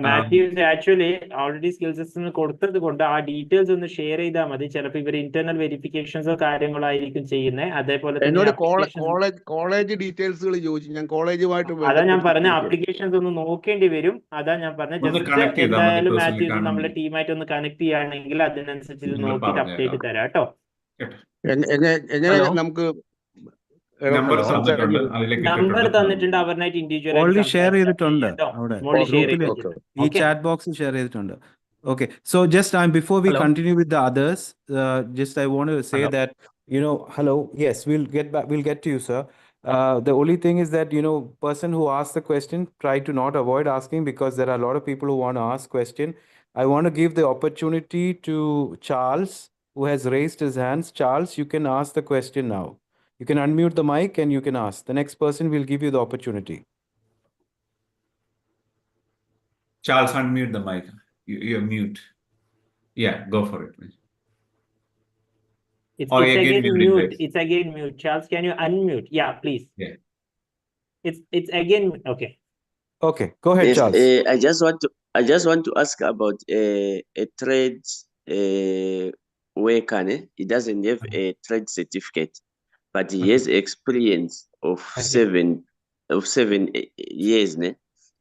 Mathews actually already skill system കൊടുത്തത് കൊണ്ട് ആ ഡീറ്റെയിൽസ് ഒന്ന് ഷെയർ ചെയ്താൽ മതി. ചിലപ്പോൾ ഇവർ ഇന്റർണൽ വെരിഫിക്കേഷൻസോ കാര്യങ്ങളോ ആയിരിക്കും ചെയ്യുന്നത്. അതേപോലെ എന്നോട് കോളേജ് ഡീറ്റെയിൽസുകൾ ചോദിച്ചു. ഞാൻ കോളേജുമായിട്ട് അതാ ഞാൻ പറഞ്ഞ ആപ്ലിക്കേഷൻസ് ഒന്ന് നോക്കേണ്ടി വരും. അതാ ഞാൻ പറഞ്ഞ ജസ്റ്റ് എന്തായാലും മാത്യൂസ് നമ്മളെ ടീമായിട്ട് ഒന്ന് കണക്ട് ചെയ്യുകയാണെങ്കിൽ അതിനനുസരിച്ച് ഇത് നോക്കിയിട്ട് അപ്ഡേറ്റ് തരാം കേട്ടോ. എങ്ങനെ നമുക്ക് നമ്പർ തന്നിട്ടുണ്ട്. അവരുമായിട്ട് ഇൻഡിവിജ്വൽ ഓൾറെഡി ഷെയർ ചെയ്തിട്ടുണ്ട് അവിടെ ഗ്രൂപ്പിൽ, ഈ ചാറ്റ് ബോക്സിൽ ഷെയർ ചെയ്തിട്ടുണ്ട്. Okay, so just before we continue with the others, just I want to say that, hello, yes, we'll get to you, sir. The only thing is that, person who asked the question, try to not avoid asking, because there are a lot of people who want to ask question. I want to give the opportunity to Charles, who has raised his hands. Charles, you can ask the question now. You can unmute the mic and you can ask. The next person will give you the opportunity. Charles, unmute the mic. You're mute. Yeah, go for it, please. It's again mute. It's again mute. Charles, can you unmute? Yeah, please. Yeah. It's again okay. Okay, go ahead, Charles. I just want to I just want to ask about a trade worker. He doesn't have a trade certificate, but he has experience of Okay. 7 years.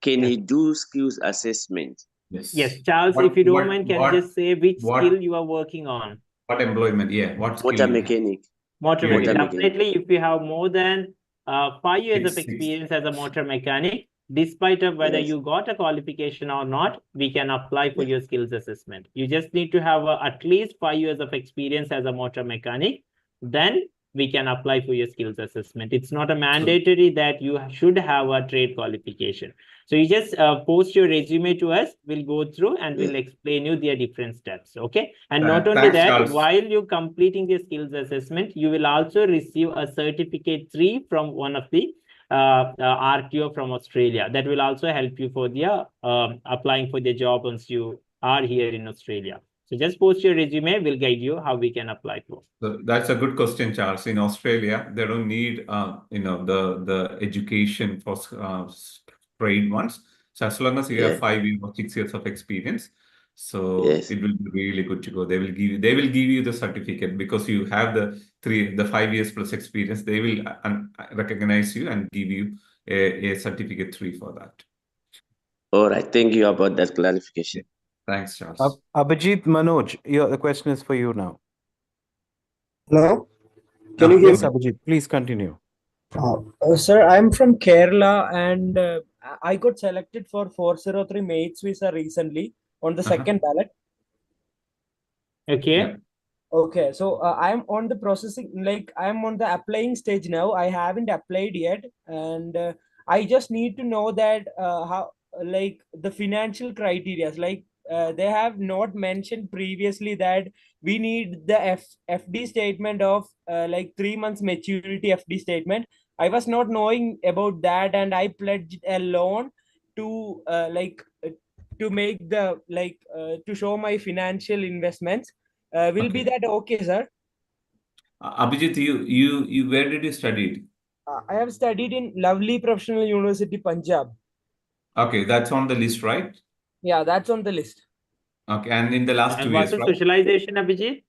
Can he do skills assessment? Yes, Charles, if you don't mind, can you just say which skill you are working on? What employment? Yeah, what skill Motor you have? mechanic. Motor Yeah, mechanic. yeah. Definitely, if you have more than 5 years of Six. experience as a motor mechanic, despite of whether Yes. you got a qualification or not, we can apply for your skills assessment. You just need to have at least 5 years of experience as a motor mechanic. Then we can apply for your skills assessment. It's not a mandatory that you should have a trade qualification. So you just post your resume to us. We'll go through and we'll explain you their different steps. Okay. And not only Thanks, that, Charles. while you're completing the skills assessment, you will also receive a certificate 3 from one of the RTO from Australia. That will also help you for the applying for the job once you are here in Australia. So just post your resume. We'll guide you how we can apply for. So that's a good question, Charles. In Australia, they don't need the education for trade ones. So as long as you have 5 years or 6 years of experience, so it will be really good to go. They will give you the certificate because you have the 5 years plus experience. They will recognize you and give you a certificate 3 for that. All right. Thank you about that clarification. Thanks, Charles. Abhijit Manoj, the question is for you now. Hello, can you hear Yes, me? Abhijit, please continue. Sir, I'm from Kerala and I got selected for 403 mates visa recently on the second ballot. Okay. Yeah. Okay, so I'm on the processing, like I'm on the applying stage now. I haven't applied yet, and I just need to know that how, like the financial criteria, like they have not mentioned previously that we need the FD statement of like 3 months maturity FD statement. I was not knowing about that, and I pledged a loan to to make the to show my financial investments. Will be that okay, sir? Abhijit, you where did you study? I have studied in Lovely Professional University, Punjab. Okay, that's on the list, right? Yeah, that's on the list. Okay, and in the last 2 years, what's the right? specialization, Abhijit?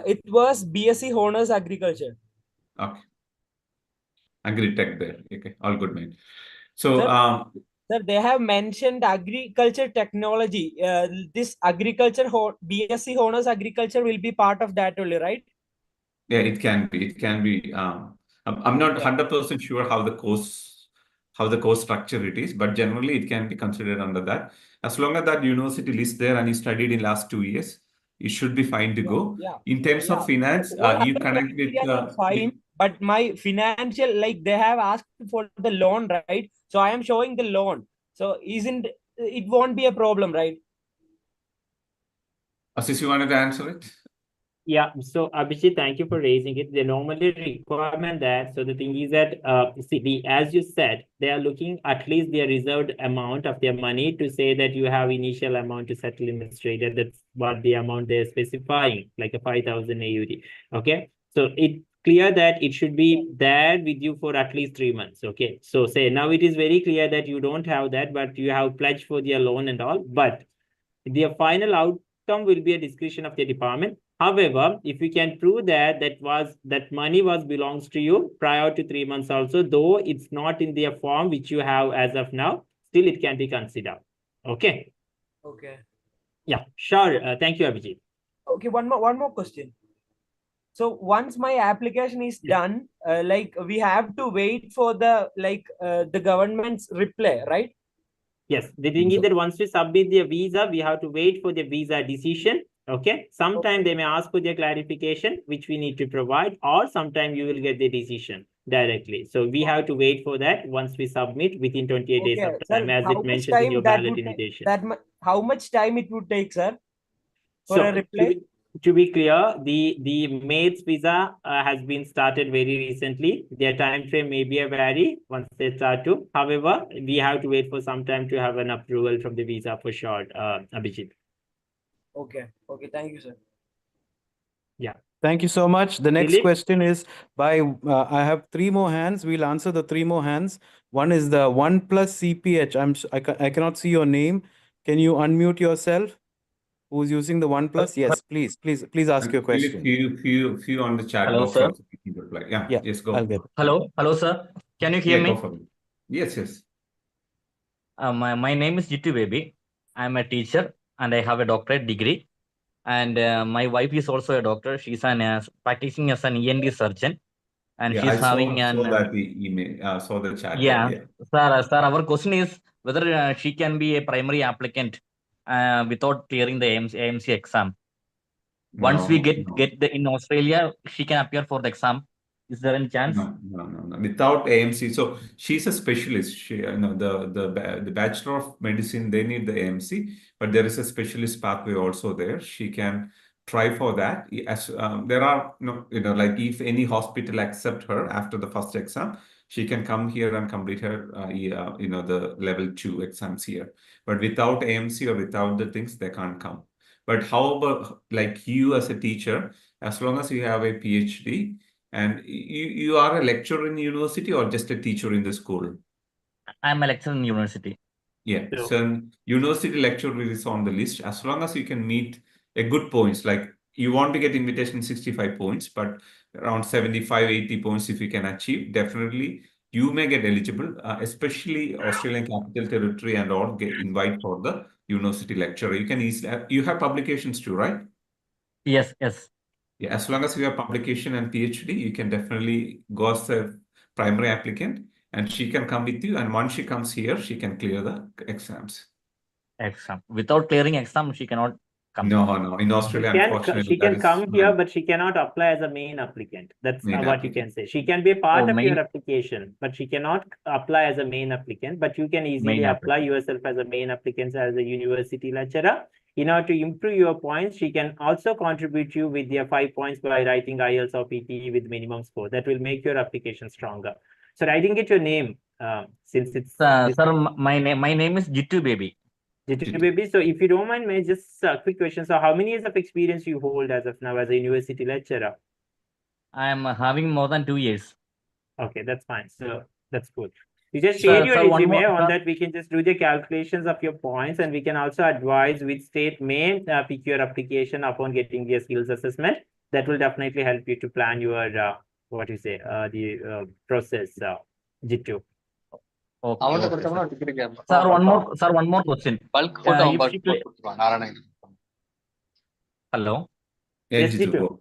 It was BSc Honors Agriculture. Okay. Agri-tech there. Okay, all good, man. So, sir, they have mentioned agriculture technology. This agriculture BSc Honors Agriculture will be part of that only, right? Yeah, it can be. It can be. I'm not 100% sure how the course structure it is, but generally it can be considered under that. As long as that university lists there and you studied in last 2 years, it should be fine to go. In terms of finance, you connect with fine, but my financial, like they have asked for the loan, right? So I am showing the loan. So it won't be a problem, right? Assis, you wanted to answer it? Yeah, so Abhijit, thank you for raising it. They normally requirement that. So the thing is that, as you said, they are looking at least their reserved amount of their money to say that you have initial amount to settle in Australia. That's what the amount they're specifying, like a 5,000 AUD. Okay, so it's clear that it should be there with you for at least 3 months. Okay, so say now it is very clear that you don't have that, but you have pledged for their loan and all. But the final outcome will be a discretion of the department. However, if you can prove that that money belongs to you prior to 3 months also, though it's not in the form which you have as of now, still it can be considered. Okay. Okay. Yeah, sure. Thank you, Abhijit. Okay, one more question. So once my application is done, like we have to wait for the government's reply, right? Yes, the thing is that once we submit the visa, we have to wait for the visa decision. Okay, sometime they may ask for the clarification, which we need to provide, or sometime you will get the decision directly. So we have to wait for that once we submit within 28 days of time, as it mentions in your ballot invitation. How much time it would take, sir, for a reply? To be clear, the mates visa has been started very recently. Their time frame may be a vary once they start to. However, we have to wait for some time to have an approval from the visa for sure, Abhijit. Okay. Thank you, sir. Yeah. Thank you so much. The next question is by, I have 3 more hands. We'll answer the 3 more hands. One is the 1+ CPH. I cannot see your name. Can you unmute yourself? Who's using the OnePlus? Yes, please ask your question. Few on the chat Hello, box sir. also you can reply. Yeah, Yeah, yes, go. I'll get it. Hello, sir. Can you hear Yeah, me? go for it. Yes. My name is Jitu Baby. I'm a teacher and I have a doctorate degree. And my wife is also a doctor. She's practicing as an ENT surgeon. And Yeah, she's I having saw that the email, saw the chat. Yeah, Yeah. sir, our question is whether she can be a primary applicant without clearing the AMC exam. Once we get in Australia, she can appear for the exam. Is there any chance? No. Without AMC, so she's a specialist. She, the Bachelor of Medicine, they need the AMC, but there is a specialist pathway also there. She can try for that. As there are like if any hospital accept her after the first exam, she can come here and complete her the level 2 exams here. But without AMC or without the things, they can't come. But how about like you as a teacher, as long as you have a PhD, and you are a lecturer in university or just a teacher in the school? I'm a lecturer in university. Yeah, so university lecturer is on the list. As long as you can meet a good points, like you want to get invitation 65 points, but around 75, 80 points if you can achieve, definitely you may get eligible, especially Australian Capital Territory and all get invite for the university lecturer. You can easily, you have publications too, right? Yes. Yeah, as long as you have publication and PhD, you can definitely go as a primary applicant and she can come with you. And once she comes here, she can clear the exams. Exam. Without clearing exam, she cannot come. No. In Australia, unfortunately, she can come here, but she cannot apply as a main applicant. That's what you can say. She can be a part of your application, but she cannot apply as a main applicant. But you can easily apply yourself as a main applicant as a university lecturer. In order to improve your points, she can also contribute you with your 5 points by writing IELTS or PTE with minimum score. That will make your application stronger. So I didn't get your name since it's... Sir, my name is Jitu Baby. Jitu Baby. So if you don't mind, may just a quick question. So how many years of experience you hold as of now as a university lecturer? I am having more than 2 years. Okay, that's fine. So that's good. You just share your resume. On that we can just do the calculations of your points, and we can also advise which state may pick your application upon getting their skills assessment. That will definitely help you to plan your the process, Jitu. Okay. Sir, one more question. Hello. Yes, Jitu.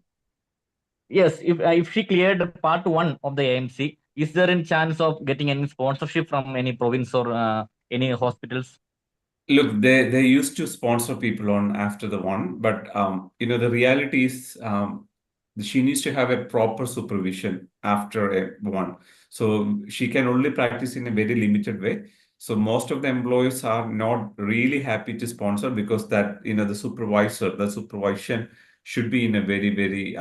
Yes, if she cleared part 1 of the AMC, is there any chance of getting any sponsorship from any province or any hospitals? Look, they used to sponsor people on after the one, but the reality is she needs to have a proper supervision after a one. So she can only practice in a very limited way. So most of the employees are not really happy to sponsor because that the supervision should be in a very, very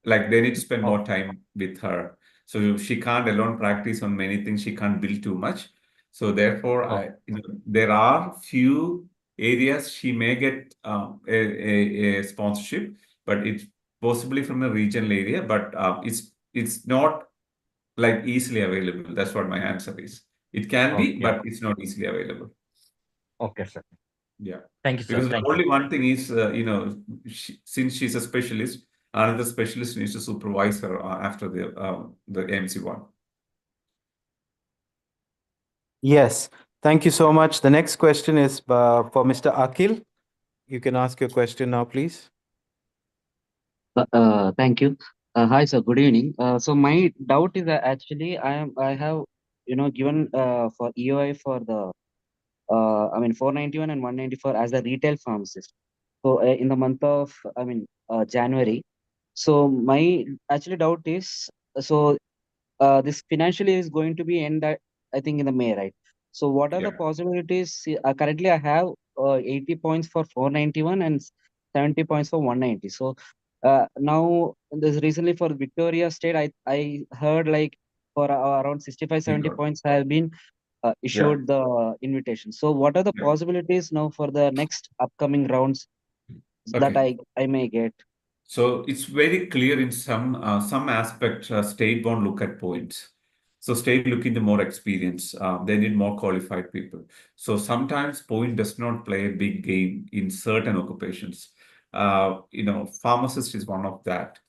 like they need to spend more time with her. So she can't alone practice on many things. She can't build too much. So therefore, there are few areas she may get a sponsorship, but it's possibly from a regional area, but it's not like easily available. That's what my answer is. It can be, but it's not easily available. Okay, sir. Yeah. Thank you, sir. Because the only one thing is, since she's a specialist, another specialist needs to supervise her after the AMC one. Yes. Thank you so much. The next question is for Mr. Akhil. You can ask your question now, please. Thank you. Hi, sir. Good evening. So my doubt is that actually I have given for EOI for the 491 and 194 as a retail pharmacist. So in the month of January. So my actually doubt is this financially is going to be end I think in the May, right? So what are the possibilities? Currently I have 80 points for 491 and 70 points for 190. So now this recently for Victoria State, I heard like for around 65, 70 points have been issued the invitation. So what are the possibilities now for the next upcoming rounds that I may get? So it's very clear in some aspect, state won't look at points. So state looking the more experience. They need more qualified people. So sometimes point does not play a big game in certain occupations. Pharmacist is one of that.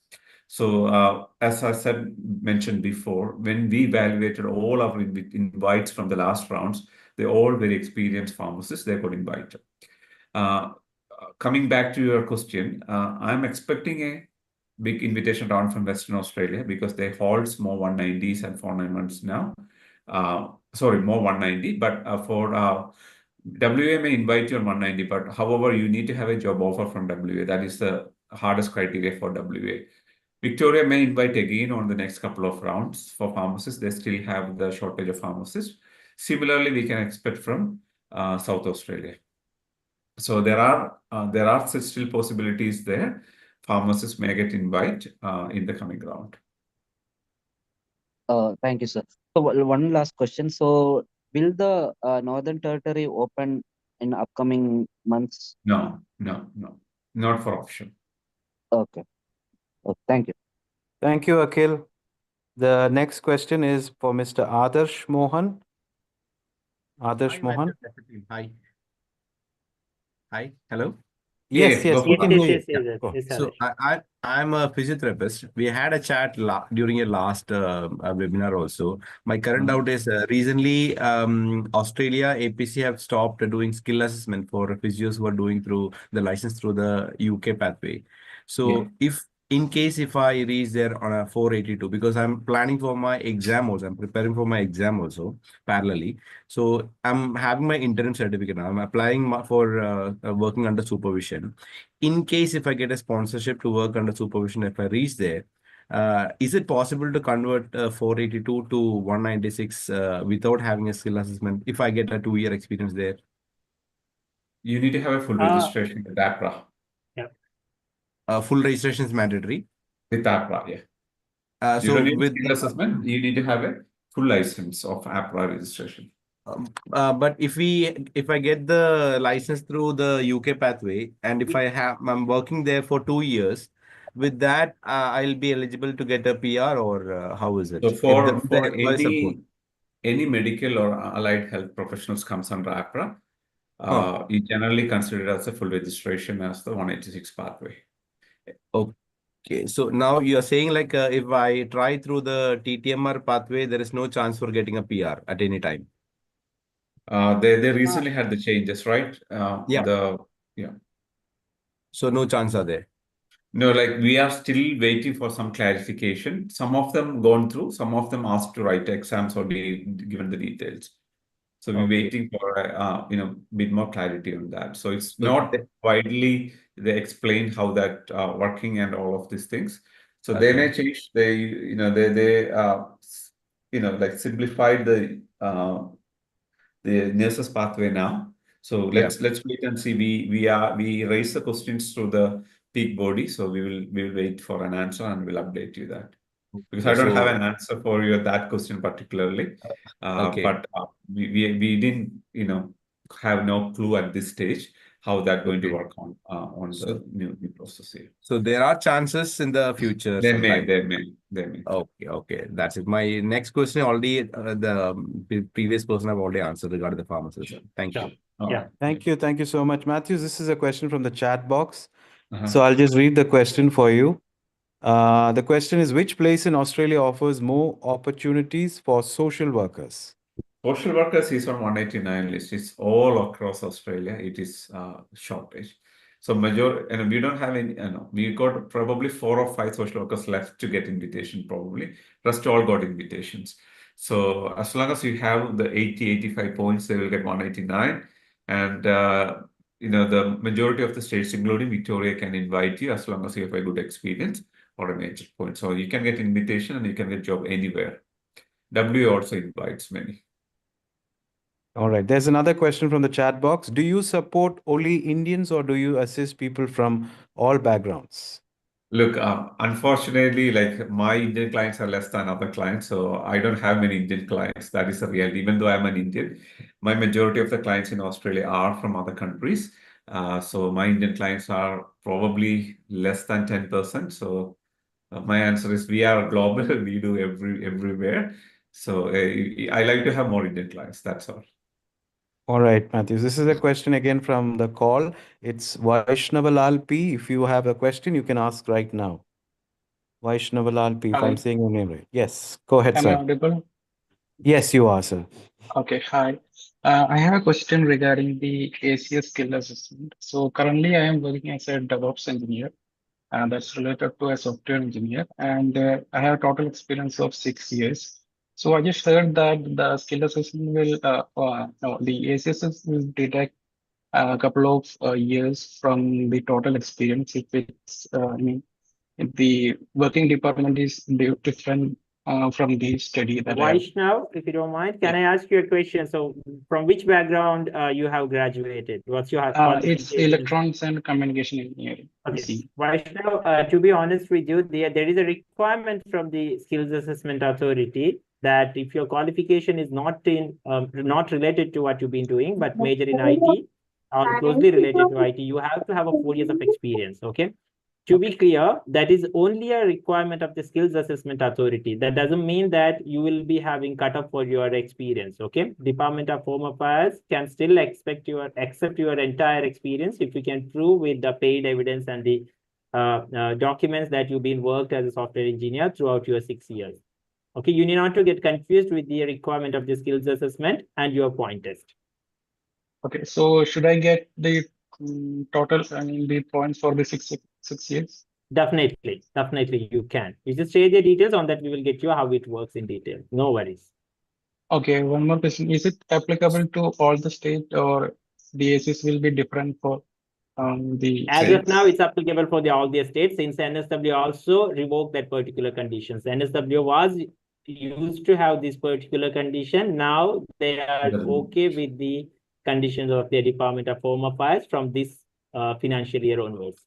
So as I mentioned before, when we evaluated all our invites from the last rounds, they're all very experienced pharmacists. They got invited. Coming back to your question, I'm expecting a big invitation round from Western Australia because they hold more 190s and 491s now. Sorry, more 190, but for WA may invite you on 190, but however, you need to have a job offer from WA. That is the hardest criteria for WA. Victoria may invite again on the next couple of rounds for pharmacists. They still have the shortage of pharmacists. Similarly, we can expect from South Australia. So there are still possibilities there. Pharmacists may get invited in the coming round. Thank you, sir. So one last question. So will the Northern Territory open in upcoming months? No, not for option. Okay. Thank you. Thank you, Akhil. The next question is for Mr. Adarsh Mohan. Adarsh Mohan. Hi. Hello. Yes, we can hear you. Yes, So I'm a physiotherapist. We had a chat during your last webinar also. My current doubt is recently Australia APC have stopped doing skill assessment for physios who are doing through the license through the UK pathway. So if I reach there on a 482, because I'm planning for my exam also, I'm preparing for my exam also parallelly. So I'm having my interim certificate now. I'm applying for working under supervision. In case if I get a sponsorship to work under supervision, if I reach there, is it possible to convert 482 to 196 without having a skill assessment if I get a 2-year experience there? You need to have a full registration with APRA. Full registration is mandatory? With APRA, yeah. You don't need skill assessment. You need to have a full license of APRA registration. But if I get the license through the UK pathway, and if I'm working there for 2 years, with that I'll be eligible to get a PR, or how is it? So for any medical or allied health professionals comes under APRA, you generally consider it as a full registration as the 186 pathway. Okay, so now you're saying like if I try through the TTMR pathway, there is no chance for getting a PR at any time. They recently had the changes, right? So no chance are there. No, like we are still waiting for some clarification. Some of them gone through, some of them asked to write exams or be given the details. So we're waiting for a bit more clarity on that. So it's not widely they explain how that working and all of these things. So they may change. They like simplified the nurses pathway now. So let's wait and see. We raise the questions through the peak body. So we'll wait for an answer and we'll update you that. Because I don't have an answer for you that question particularly. But we didn't have no clue at this stage how that's going to work on the new process here. So there are chances in the future. They may. Okay. That's it. My next question already the previous person have already answered regarding the pharmacist. Thank you. Thank you so much, Mathews. This is a question from the chat box. So I'll just read the question for you. The question is, which place in Australia offers more opportunities for social workers? Social workers is on 189 list. It's all across Australia. It is shortage. So we don't have any, we got probably 4 or 5 social workers left to get invitation probably. Rest all got invitations. So as long as you have the 80, 85 points, they will get 189. And, the majority of the states, including Victoria, can invite you as long as you have a good experience or a major point. So you can get invitation and you can get job anywhere. W also invites many. All right. There's another question from the chat box. Do you support only Indians or do you assist people from all backgrounds? Look, unfortunately, like my Indian clients are less than other clients. So I don't have many Indian clients. That is a reality. Even though I'm an Indian, my majority of the clients in Australia are from other countries. So my Indian clients are probably less than 10%. So my answer is we are global. We do everywhere. So I like to have more Indian clients. That's all. All right, Mathews. This is a question again from the call. It's Vaishnavalal P. If you have a question, you can ask right now. Vaishnavalal P, if Hi. I'm saying your name right. Yes, go ahead, Am I sir. audible? Yes, you are, sir. Okay, hi. I have a question regarding the ACS skill assessment. So currently I am working as a DevOps engineer, and that's related to a software engineer, and I have total experience of 6 years. So I just heard that the skill assessment will, no, the ACS will detect a couple of years from the total experience if it's, I mean, if the working department is different from the study that I have. Vaishnav, if you don't mind, can I ask you a question? So from which background you have graduated? What's your It's qualification? electronics and communication engineering. Okay. Vaishnav, to be honest with you, there is a requirement from the Skills Assessment Authority that if your qualification is not related to what you've been doing, but major in IT or closely related to IT, you have to have a 4 years of experience. Okay. To be clear, that is only a requirement of the Skills Assessment Authority. That doesn't mean that you will be having cutoff for your experience. Okay, Department of Home Affairs can still accept your entire experience if you can prove with the paid evidence and the documents that you've been worked as a software engineer throughout your 6 years. Okay, you need not to get confused with the requirement of the skills assessment and your point test. Okay, so should I get the total, I mean, the points for the six years? Definitely you can. You just share the details on that. We will get you how it works in detail. No worries. Okay, one more question. Is it applicable to all the state or the ACES will be different for the As states? of now, it's applicable for all the states since NSW also revoked that particular conditions. NSW was used to have this particular condition. Now they are okay with the conditions of the Department of Home Affairs from this financial year onwards.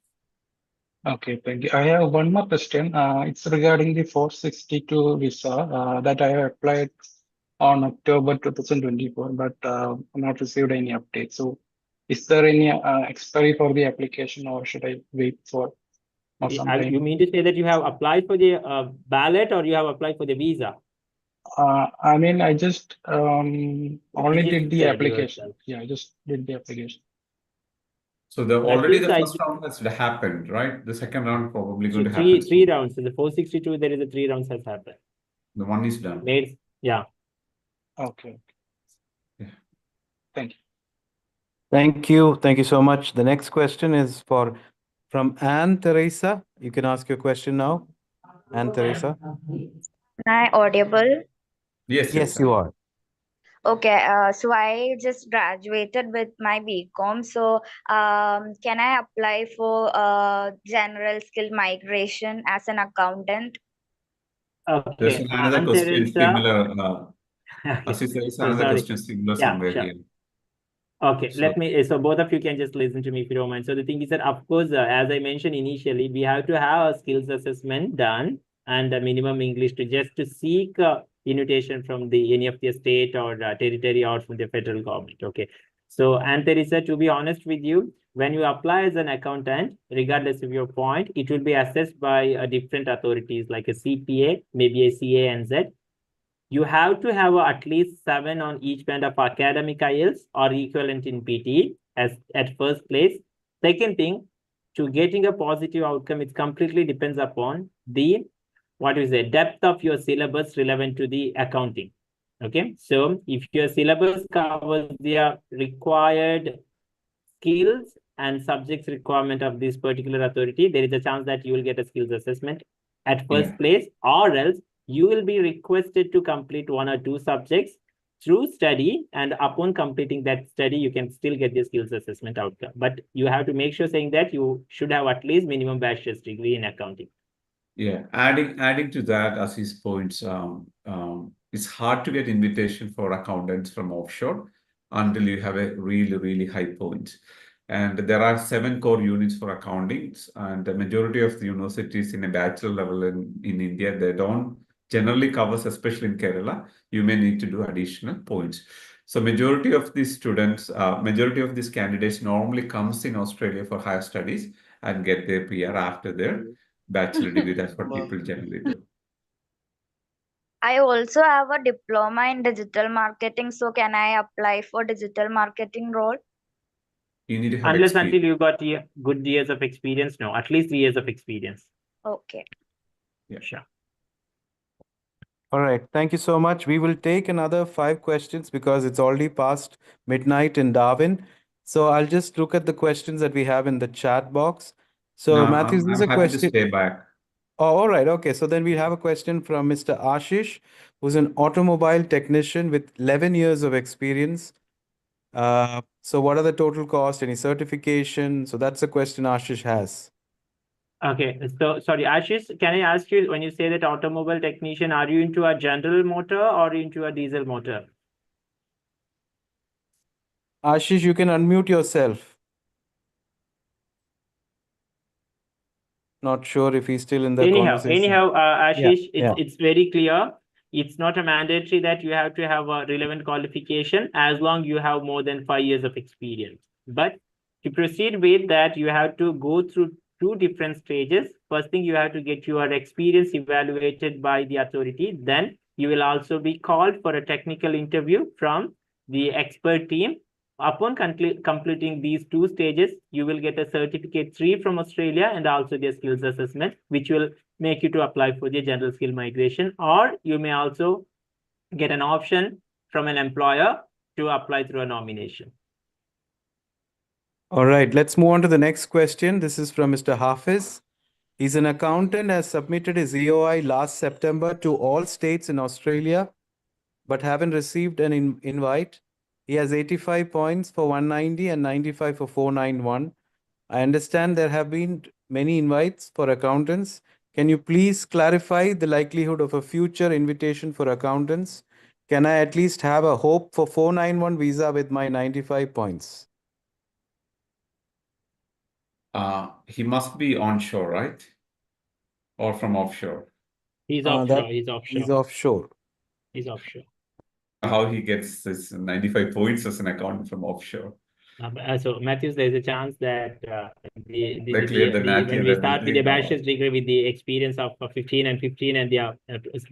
Okay, thank you. I have one more question. It's regarding the 462 visa that I have applied on October 2024, but not received any update. So is there any expiry for the application or should I wait for some time? You mean to say that you have applied for the ballot or you have applied for the visa? I mean, I just only did the application. Yourself. Yeah, I just did the application. So already the first round has happened, right? The second round probably going to happen. Three rounds. So the 462, there is a 3 rounds has happened. The one is done. Yeah. Okay. Yeah. Thank you. Thank you. Thank you so much. The next question is from Anne Teresa. You can ask your question now. Anne Teresa. Am I audible? Yes, you are. Okay, so I just graduated with my BCom. So can I apply for general skill migration as an accountant? Okay. There's another question similar. Another question similar somewhere here. Okay, so both of you can just listen to me if you don't mind. So the thing is that, of course, as I mentioned initially, we have to have a skills assessment done and a minimum English to seek invitation from any of the state or territory or from the federal government. Okay. So, and Teresa, to be honest with you, when you apply as an accountant, regardless of your point, it will be assessed by different authorities like a CPA, maybe a CA and Z. You have to have at least 7 on each band of academic IELTS or equivalent in PT as at first place. Second thing, to getting a positive outcome, it completely depends upon the depth of your syllabus relevant to the accounting. Okay, so if your syllabus covers the required skills and subjects requirement of this particular authority, there is a chance that you will get a skills assessment at first place, or else you will be requested to complete 1 or 2 subjects through study, and upon completing that study, you can still get the skills assessment outcome. But you have to make sure saying that you should have at least minimum bachelor's degree in accounting. Yeah, adding to that, as his points, it's hard to get invitation for accountants from offshore until you have a really high point. And there are 7 core units for accounting, and the majority of the universities in a bachelor level in India, they don't generally covers, especially in Kerala. You may need to do additional points. So majority of these students, majority of these candidates normally comes in Australia for higher studies and get their PR after their bachelor degree. That's what people generally do. I also have a diploma in digital marketing. So can I apply for digital marketing role? You need to have Unless experience. until you got good years of experience, no, at least 3 years of experience. Okay. Yeah. Sure. All right. Thank you so much. We will take another 5 questions because it's already past midnight in Darwin. So I'll just look at the questions that we have in the chat box. So No, Mathews, I'm there's a happy to question. stay back. Oh, all right. Okay. So then we have a question from Mr. Ashish, who's an automobile technician with 11 years of experience. So what are the total cost, any certification? So that's a question Ashish has. Okay, so sorry, Ashish, can I ask you, when you say that automobile technician, are you into a general motor or into a diesel motor? Ashish, you can unmute yourself. Not sure if he's still in the conversation. Ashish, Yeah. it's very clear. It's not a mandatory that you have to have a relevant qualification as long you have more than 5 years of experience. But to proceed with that, you have to go through 2 different stages. First thing, you have to get your experience evaluated by the authority. Then you will also be called for a technical interview from the expert team. Upon completing these 2 stages, you will get a certificate 3 from Australia and also the skills assessment, which will make you to apply for the general skill migration. Or you may also get an option from an employer to apply through a nomination. All right, let's move on to the next question. This is from Mr. Hafiz. He's an accountant, has submitted his EOI last September to all states in Australia, but haven't received an invite. He has 85 points for 190 and 95 for 491. I understand there have been many invites for accountants. Can you please clarify the likelihood of a future invitation for accountants? Can I at least have a hope for 491 visa with my 95 points? He must be onshore, right? Or from offshore? He's offshore. He's offshore. He's offshore. He's offshore. How he gets his 95 points as an accountant from offshore? So Mathews, there's a chance that They cleared the NATI when and we start with the everything, bachelor's degree with the experience of 15 and 15 and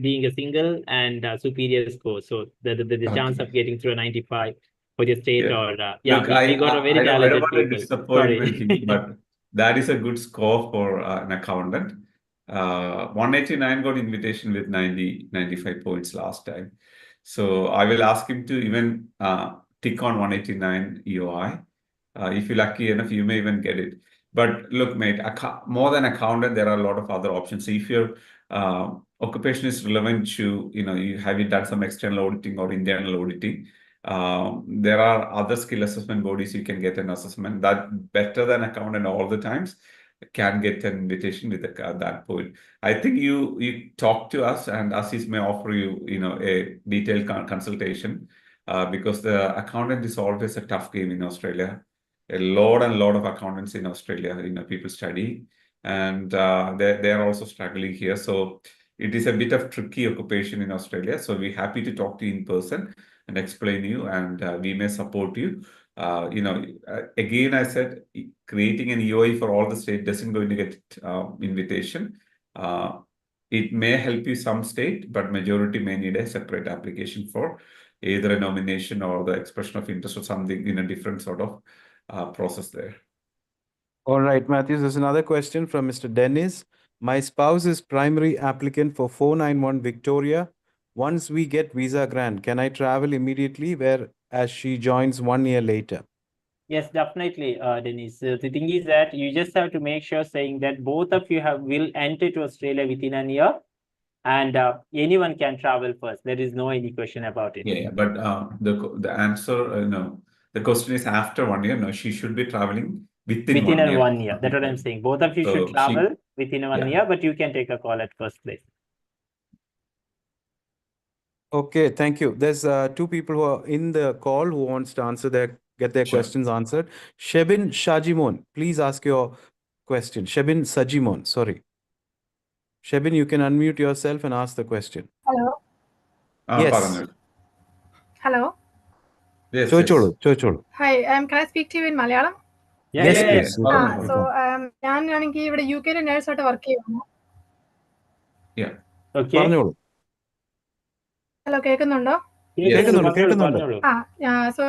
being a single and superior score, so the chance of getting through a 95 for the state or Look, we got a very I talented don't want to people. disappoint him, but that is a good score for an accountant. 189 got invitation with 95 points last time. So I will ask him to even tick on 189 EOI. If you're lucky enough, you may even get it. But look, mate, more than accountant, there are a lot of other options. So if your occupation is relevant to, you have done some external auditing or internal auditing, there are other skill assessment bodies you can get an assessment that better than accountant all the times can get an invitation with that point. I think you talk to us and Asis may offer you, a detailed consultation because the accountant is always a tough game in Australia. A lot of accountants in Australia, people study and they are also struggling here. So it is a bit of tricky occupation in Australia. So we're happy to talk to you in person and explain you and we may support you. Again, I said, creating an EOI for all the state doesn't going to get invitation. It may help you some state, but majority may need a separate application for either a nomination or the expression of interest or something in a different sort of process there. All right, Mathews, there's another question from Mr. Dennis. My spouse is primary applicant for 491 Victoria. Once we get visa grant, can I travel immediately whereas she joins 1 year later? Yes, definitely, Dennis. The thing is that you just have to make sure saying that both of you will enter to Australia within a year and anyone can travel first. There is no any question about it. Yeah, but the answer, the question is after 1 year. No, she should be traveling within 1 year. 1 year. That's what I'm saying. Both of you should travel within 1 year, but you can take a call at first place. Okay, thank you. There's 2 people who are in the call who wants to get their questions answered. Shebin Shajimon, please ask your question. Shebin Sajimon, sorry. Shebin, you can unmute yourself and ask the question. Hello. Yes. Hello. Yes. Choicholu. Hi, can I speak to you in Malayalam? Yes, please. So ഞാനാണെങ്കിൽ ഇവിടെ UK-ൽ നേഴ്സായിട്ട് work ചെയ്യുന്നു. Yeah. Okay. Hello, കേൾക്കുന്നുണ്ടോ? കേൾക്കുന്നുണ്ട്. So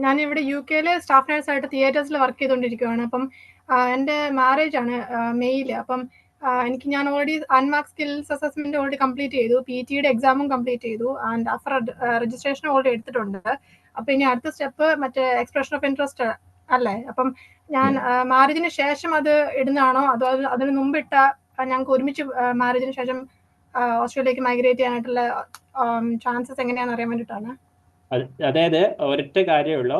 ഞാനിവിടെ UK staff നഴ്സായിട്ട് തിയേറ്റേഴ്സിൽ വർക്ക് ചെയ്തുകൊണ്ടിരിക്കുകയാണ്. അപ്പം എൻ്റെ മാരേജ് ആണ് മെയ്യിൽ. അപ്പം ഞാൻ ഓൾറെഡി അൺമാർക്ക് സ്കിൽസ് അസസ്മെന്റ് ഓൾറെഡി കംപ്ലീറ്റ് ചെയ്തു. PT എക്സാമും കംപ്ലീറ്റ് ചെയ്തു. ആൻഡ് അഫർ രജിസ്ട്രേഷൻ ഓൾറെഡി എടുത്തിട്ടുണ്ട്. അപ്പൊ ഇനി അടുത്ത സ്റ്റെപ്പ് മറ്റേ എക്സ്പ്രഷൻ ഓഫ് ഇൻട്രസ്റ്റ് അല്ലേ? അപ്പം ഞാൻ മാരേജിന് ശേഷം അത് ഇടുന്നതാണോ, അതോ അതിന് മുമ്പിട്ട ഞങ്ങൾക്ക് ഒരുമിച്ച് മാരേജിന് ശേഷം ഓസ്ട്രേലിയക്ക് മൈഗ്രേറ്റ് ചെയ്യാനായിട്ടുള്ള ചാൻസസ് എങ്ങനെയാണെന്ന് അറിയാൻ വേണ്ടിയിട്ടാണ്. അതായത് ഒരൊറ്റ കാര്യമുള്ളൂ,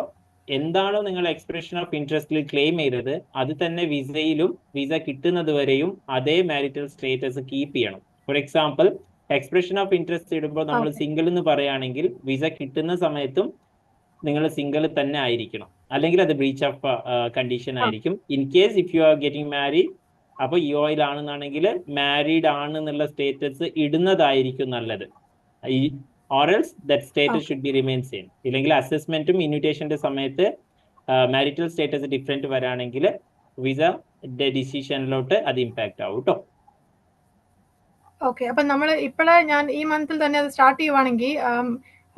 എന്താണോ നിങ്ങൾ എക്സ്പ്രഷൻ ഓഫ് ഇൻട്രസ്റ്റിൽ ക്ലെയിം ചെയ്തത് അത് തന്നെ വിസയിലും വിസ കിട്ടുന്നത് വരെയും അതേ മാരിറ്റൽ സ്റ്റേറ്റസ് കീപ്പ് ചെയ്യണം. For example, expression of interest ഇടുമ്പോൾ നമ്മൾ സിംഗിൾ എന്ന് പറയുകയാണെങ്കിൽ വിസ കിട്ടുന്ന സമയത്തും നിങ്ങൾ സിംഗിൾ തന്നെ ആയിരിക്കണം, അല്ലെങ്കിൽ അത് ബ്രീച്ച് ഓഫ് കണ്ടീഷൻ ആയിരിക്കും. In case if you are getting married, അപ്പോൾ EOയിൽ ആണെന്നാണെങ്കിൽ മാരീഡ് ആണെന്നുള്ള സ്റ്റേറ്റസ് ഇടുന്നതായിരിക്കും നല്ലത്. or else that status should be remain same. ഇല്ലെങ്കിൽ അസസ്മെന്റും ഇൻവിറ്റേഷന്റെ സമയത്ത് മാരിറ്റൽ സ്റ്റേറ്റസ് ഡിഫറെന്റ് വരാണെങ്കിൽ വിസ ഡിസിഷനിലോട്ട് അത് ഇമ്പാക്ട് ആവും കേട്ടോ. ഓക്കെ, അപ്പൊ നമ്മൾ ഇപ്പോഴേ ഞാൻ ഈ മന്തിൽ തന്നെ അത് സ്റ്റാർട്ട് ചെയ്യുവാണെങ്കിൽ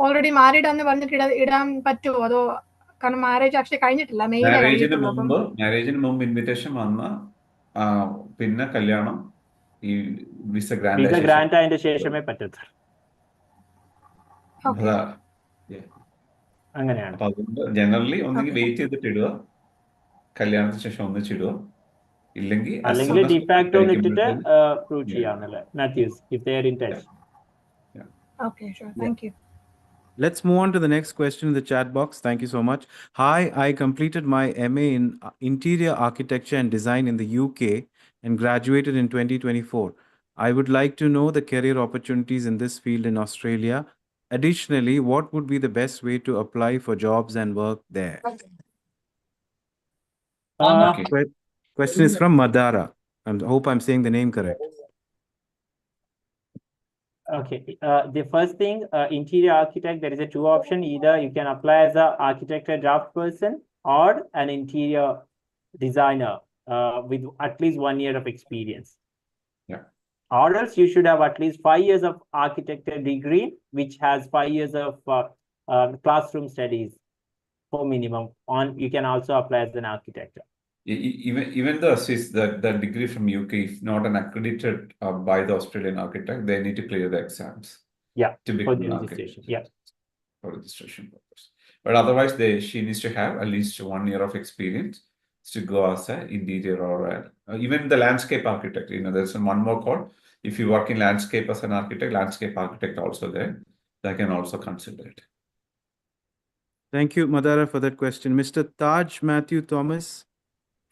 ഓൾറെഡി മാരീഡ് എന്ന് പറഞ്ഞിട്ട് ഇടാൻ പറ്റുമോ? അതോ കാരണം മാരേജ് ആക്ച്വലി കഴിഞ്ഞിട്ടില്ല, മാരേജിന് മുമ്പ് ഇൻവിറ്റേഷൻ വന്ന പിന്നെ കല്യാണം ഈ വിസ ഗ്രാൻഡ് ആയതിന്റെ ശേഷമേ പറ്റത്തുള്ളൂ. അങ്ങനെയാണ്. ജനറലി ഒന്നെങ്കിൽ വെയിറ്റ് ചെയ്തിട്ട് ഇടുക, കല്യാണത്തിന് ശേഷം ഒന്നിച്ചിടുക, അല്ലെങ്കിൽ ഡിഫാക്ടോ ഇട്ടിട്ട് പ്രൂവ് ചെയ്യാന്നല്ലേ Mathews, if they are in touch. Okay, sure. Thank you. Let's move on to the next question in the chat box. Thank you so much. Hi, I completed my MA in Interior Architecture and Design in the UK and graduated in 2024. I would like to know the career opportunities in this field in Australia. Additionally, what would be the best way to apply for jobs and work there? Question is from Madara. I hope I'm saying the name correct. Okay, the first thing, interior architect, there is a two option. Either you can apply as an architect or draft person, or an interior designer with at least 1 year of experience. Yeah. Or else you should have at least 5 years of architecture degree, which has 5 years of classroom studies for minimum. You can also apply as an architect. Even though that degree from UK is not an accredited by the Australian architect, they need to clear the exams. Yeah, to become for the an registration. architect. Yeah, for registration purpose. But otherwise, she needs to have at least 1 year of experience to go as an interior or even the landscape architect. There's one more code. If you work in landscape as an architect, landscape architect also there, they can also consider it. Thank you, Madara, for that question. Mr. Taj Matthew Thomas,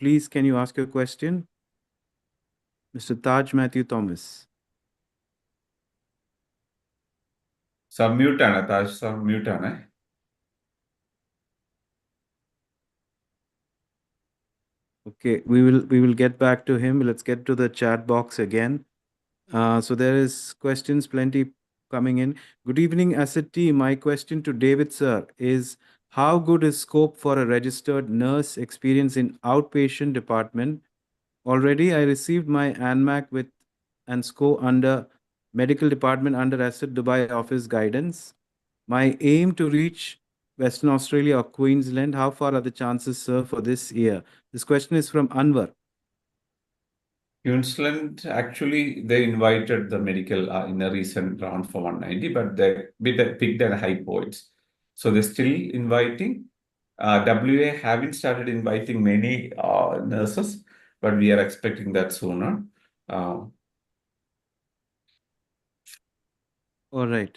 please, can you ask your question? Mr. Taj Matthew Thomas. Mute ആണ് Taj, mute ആണ്. Okay, we will get back to him. Let's get to the chat box again. So there is questions plenty coming in. Good evening, ACET team. My question to David sir is, how good is scope for a registered nurse experience in outpatient department? Already I received my ANMAC with and SCO under medical department under ACET Dubai office guidance. My aim to reach Western Australia or Queensland. How far are the chances, sir, for this year? This question is from Anwar. Queensland, actually, they invited the medical in a recent round for 190, but they picked at high points. So they're still inviting. WA haven't started inviting many nurses, but we are expecting that sooner. All right.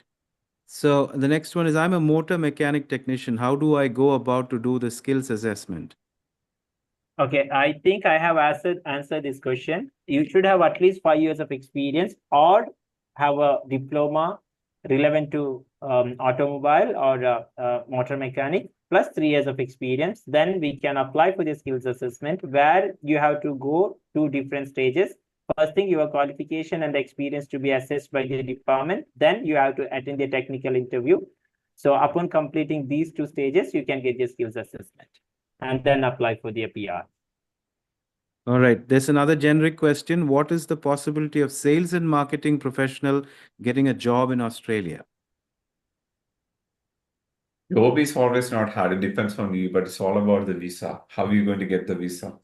So the next one is, I'm a motor mechanic technician. How do I go about to do the skills assessment? Okay, I think I have answered this question. You should have at least 5 years of experience or have a diploma relevant to automobile or motor mechanic plus 3 years of experience. Then we can apply for the skills assessment, where you have to go 2 different stages. First thing, your qualification and experience to be assessed by the department. Then you have to attend the technical interview. So upon completing these 2 stages, you can get the skills assessment and then apply for the PR. All right. There's another generic question. What is the possibility of sales and marketing professional getting a job in Australia? Job is always not hard. It depends on you, but it's all about the visa. How are you going to get the visa?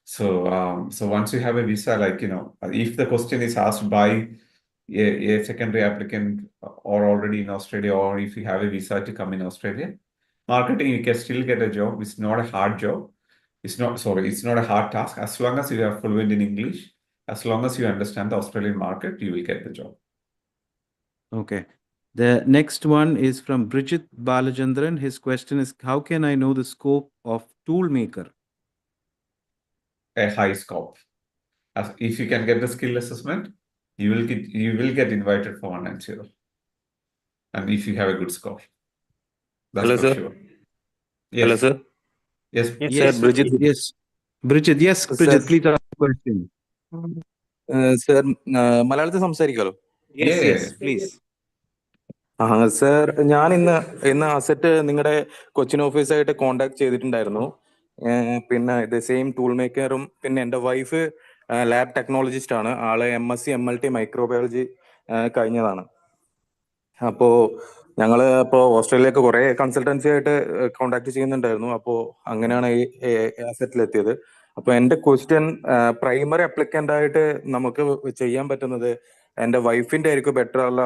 So, so once you have a visa, like, if the question is asked by a secondary applicant or already in Australia, or if you have a visa to come in Australia, marketing, you can still get a job. It's not a hard job. It's not a hard task. As long as you are fluent in English, as long as you understand the Australian market, you will get the job. Okay. The next one is from Bridget Balachandran. His question is, how can I know the scope of toolmaker? A high scope. If you can get the skill assessment, you will get invited for 190. And if you have a good score. That's Hello, for sir. sure. Hello, Yes. sir. Yes. Yes, Sir, Bridget. yes. Bridget, yes, Bridget, please ask the question. Sir, മലയാളത്തിൽ സംസാരിക്കാലോ? Yes, Yeah. yes, please. Sir, ഞാൻ ഇന്ന് asset നിങ്ങളുടെ Cochin ഓഫീസായിട്ട് contact ചെയ്തിട്ടുണ്ടായിരുന്നു. പിന്നെ ഇത് same tool മേക്കറും, പിന്നെ എൻ്റെ wife lab technologist ആണ്. ആള് MSc MLT മൈക്രോബയോളജി കഴിഞ്ഞതാണ്. അപ്പോ ഞങ്ങള് ഓസ്ട്രേലിയക്ക് കുറെ കൺസൾട്ടൻസി ആയിട്ട് കോണ്ടാക്ട് ചെയ്യുന്നുണ്ടായിരുന്നു. അപ്പോ അങ്ങനെയാണ് ഈ അസെറ്റിലെത്തിയത്. അപ്പൊ എന്റെ ക്വസ്റ്റ്യൻ, പ്രൈമറി അപ്ലിക്കന്റ് ആയിട്ട് നമുക്ക് ചെയ്യാൻ പറ്റുന്നത് എന്റെ വൈഫിന്റെ ആയിരിക്കും ബെറ്റർ അല്ല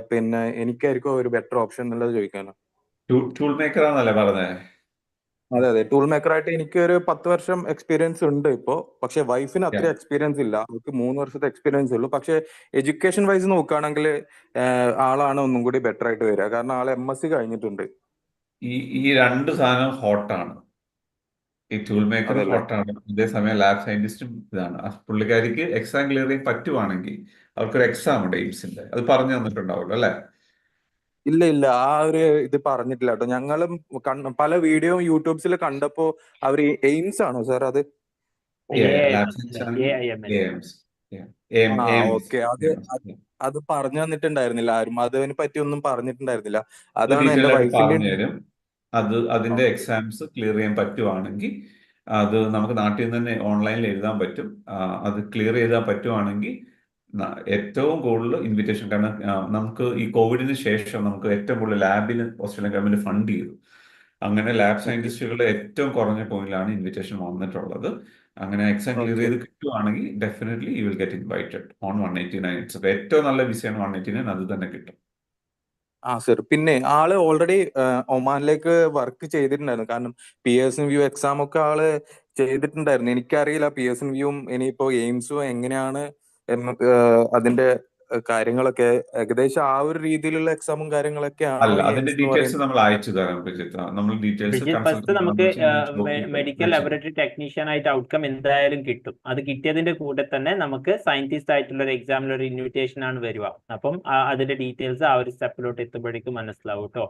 പിന്നെ എനിക്കായിരിക്കും ഒരു ബെറ്റർ ഓപ്ഷൻ എന്നുള്ളത് ചോദിക്കാനാണ്. ടൂൾ മേക്കർ ആണല്ലേ പറഞ്ഞേ? അതെ, ടൂൾ മേക്കർ ആയിട്ട് എനിക്ക് ഒരു 10 വർഷം എക്സ്പീരിയൻസ് ഉണ്ട് ഇപ്പോ. പക്ഷെ വൈഫിന് അത്ര എക്സ്പീരിയൻസ് ഇല്ല. അവർക്ക് 3 വർഷത്തെ എക്സ്പീരിയൻസ് ഉള്ളൂ. പക്ഷെ എഡ്യൂക്കേഷൻ വൈസ് നോക്കുകയാണെങ്കിൽ ആളാണ് ഒന്നും കൂടി ബെറ്റർ ആയിട്ട് വരിക. കാരണം ആൾ MSc കഴിഞ്ഞിട്ടുണ്ട്. ഈ രണ്ട് സാധനം ഹോട്ടാണ്. ഈ ടൂൾ മേക്കറും ഹോട്ടാണ്. അതേസമയം ലാബ് സയന്റിസ്റ്റും ഇതാണ്. പുള്ളിക്കാരിക്ക് എക്സാം ക്ലിയർ ചെയ്യാൻ പറ്റുവാണെങ്കിൽ അവർക്കൊരു എക്സാം ഉണ്ട് എയിംസിന്റെ. അത് പറഞ്ഞു തന്നിട്ടുണ്ടാവുള്ളൂ അല്ലെ? ഇല്ല, ആ ഒരു ഇത് പറഞ്ഞിട്ടില്ല കേട്ടോ. ഞങ്ങളും പല വീഡിയോ യൂട്യൂബ്സിൽ കണ്ടപ്പോ അവർ എയിംസ് ആണോ സാർ അത്? ഓക്കെ, അത് പറഞ്ഞു തന്നിട്ടുണ്ടായിരുന്നില്ല ആരും. അതിനെ പറ്റി ഒന്നും പറഞ്ഞിട്ടുണ്ടായിരുന്നില്ല. അതാണ് എന്റെ വൈഫിന്റെ. അതിന്റെ എക്സാംസ് ക്ലിയർ ചെയ്യാൻ പറ്റുവാണെങ്കിൽ അത് നമുക്ക് നാട്ടിൽ നിന്ന് തന്നെ ഓൺലൈനിൽ എഴുതാൻ പറ്റും. അത് ക്ലിയർ ചെയ്താൽ പറ്റുവാണെങ്കിൽ ഏറ്റവും കൂടുതൽ ഇൻവിറ്റേഷൻ. കാരണം നമുക്ക് ഈ കോവിഡിന് ശേഷം നമുക്ക് ഏറ്റവും കൂടുതൽ ലാബിന് ഓസ്ട്രേലിയൻ ഗവൺമെന്റ് ഫണ്ട് ചെയ്തു. അങ്ങനെ ലാബ് സയന്റിസ്റ്റുകളുടെ ഏറ്റവും കുറഞ്ഞ പോയിന്റിലാണ് ഇൻവിറ്റേഷൻ വന്നിട്ടുള്ളത്. അങ്ങനെ എക്സാം ക്ലിയർ ചെയ്ത് കിട്ടുവാണെങ്കിൽ definitely you will get invited on 189. ഏറ്റവും നല്ല വിസയാണ് 189. അത് തന്നെ കിട്ടും. സർ, പിന്നെ ആള് ഓൾറെഡി ഒമാനിലേക്ക് വർക്ക് ചെയ്തിട്ടുണ്ടായിരുന്നു. കാരണം PSW എക്സാം ഒക്കെ ആള് ചെയ്തിട്ടുണ്ടായിരുന്നു. എനിക്കറിയില്ല PSWയും ഇനിയിപ്പോ എയിംസും എങ്ങനെയാണ് അതിന്റെ കാര്യങ്ങളൊക്കെ. ഏകദേശം ആ ഒരു രീതിയിലുള്ള എക്സാമും കാര്യങ്ങളൊക്കെയാണോ അതിന്റെ ഡീറ്റെയിൽസ് നമ്മൾ അയച്ചു തരാം. നമ്മൾ ഡീറ്റെയിൽസ് ഫസ്റ്റ് നമുക്ക് മെഡിക്കൽ ലബോറട്ടറി ടെക്നീഷ്യൻ ആയിട്ട് ഔട്ട്കം എന്തായാലും കിട്ടും. അത് കിട്ടിയതിന്റെ കൂടെ തന്നെ നമുക്ക് സയന്റിസ്റ്റ് ആയിട്ടുള്ള ഒരു എക്സാമിൽ ഒരു ഇൻവിറ്റേഷൻ ആണ് വരിക. അപ്പം അതിന്റെ ഡീറ്റെയിൽസ് ആ ഒരു സ്റ്റെപ്പിലോട്ട് എത്തുമ്പോഴേക്കും മനസ്സിലാവും കേട്ടോ.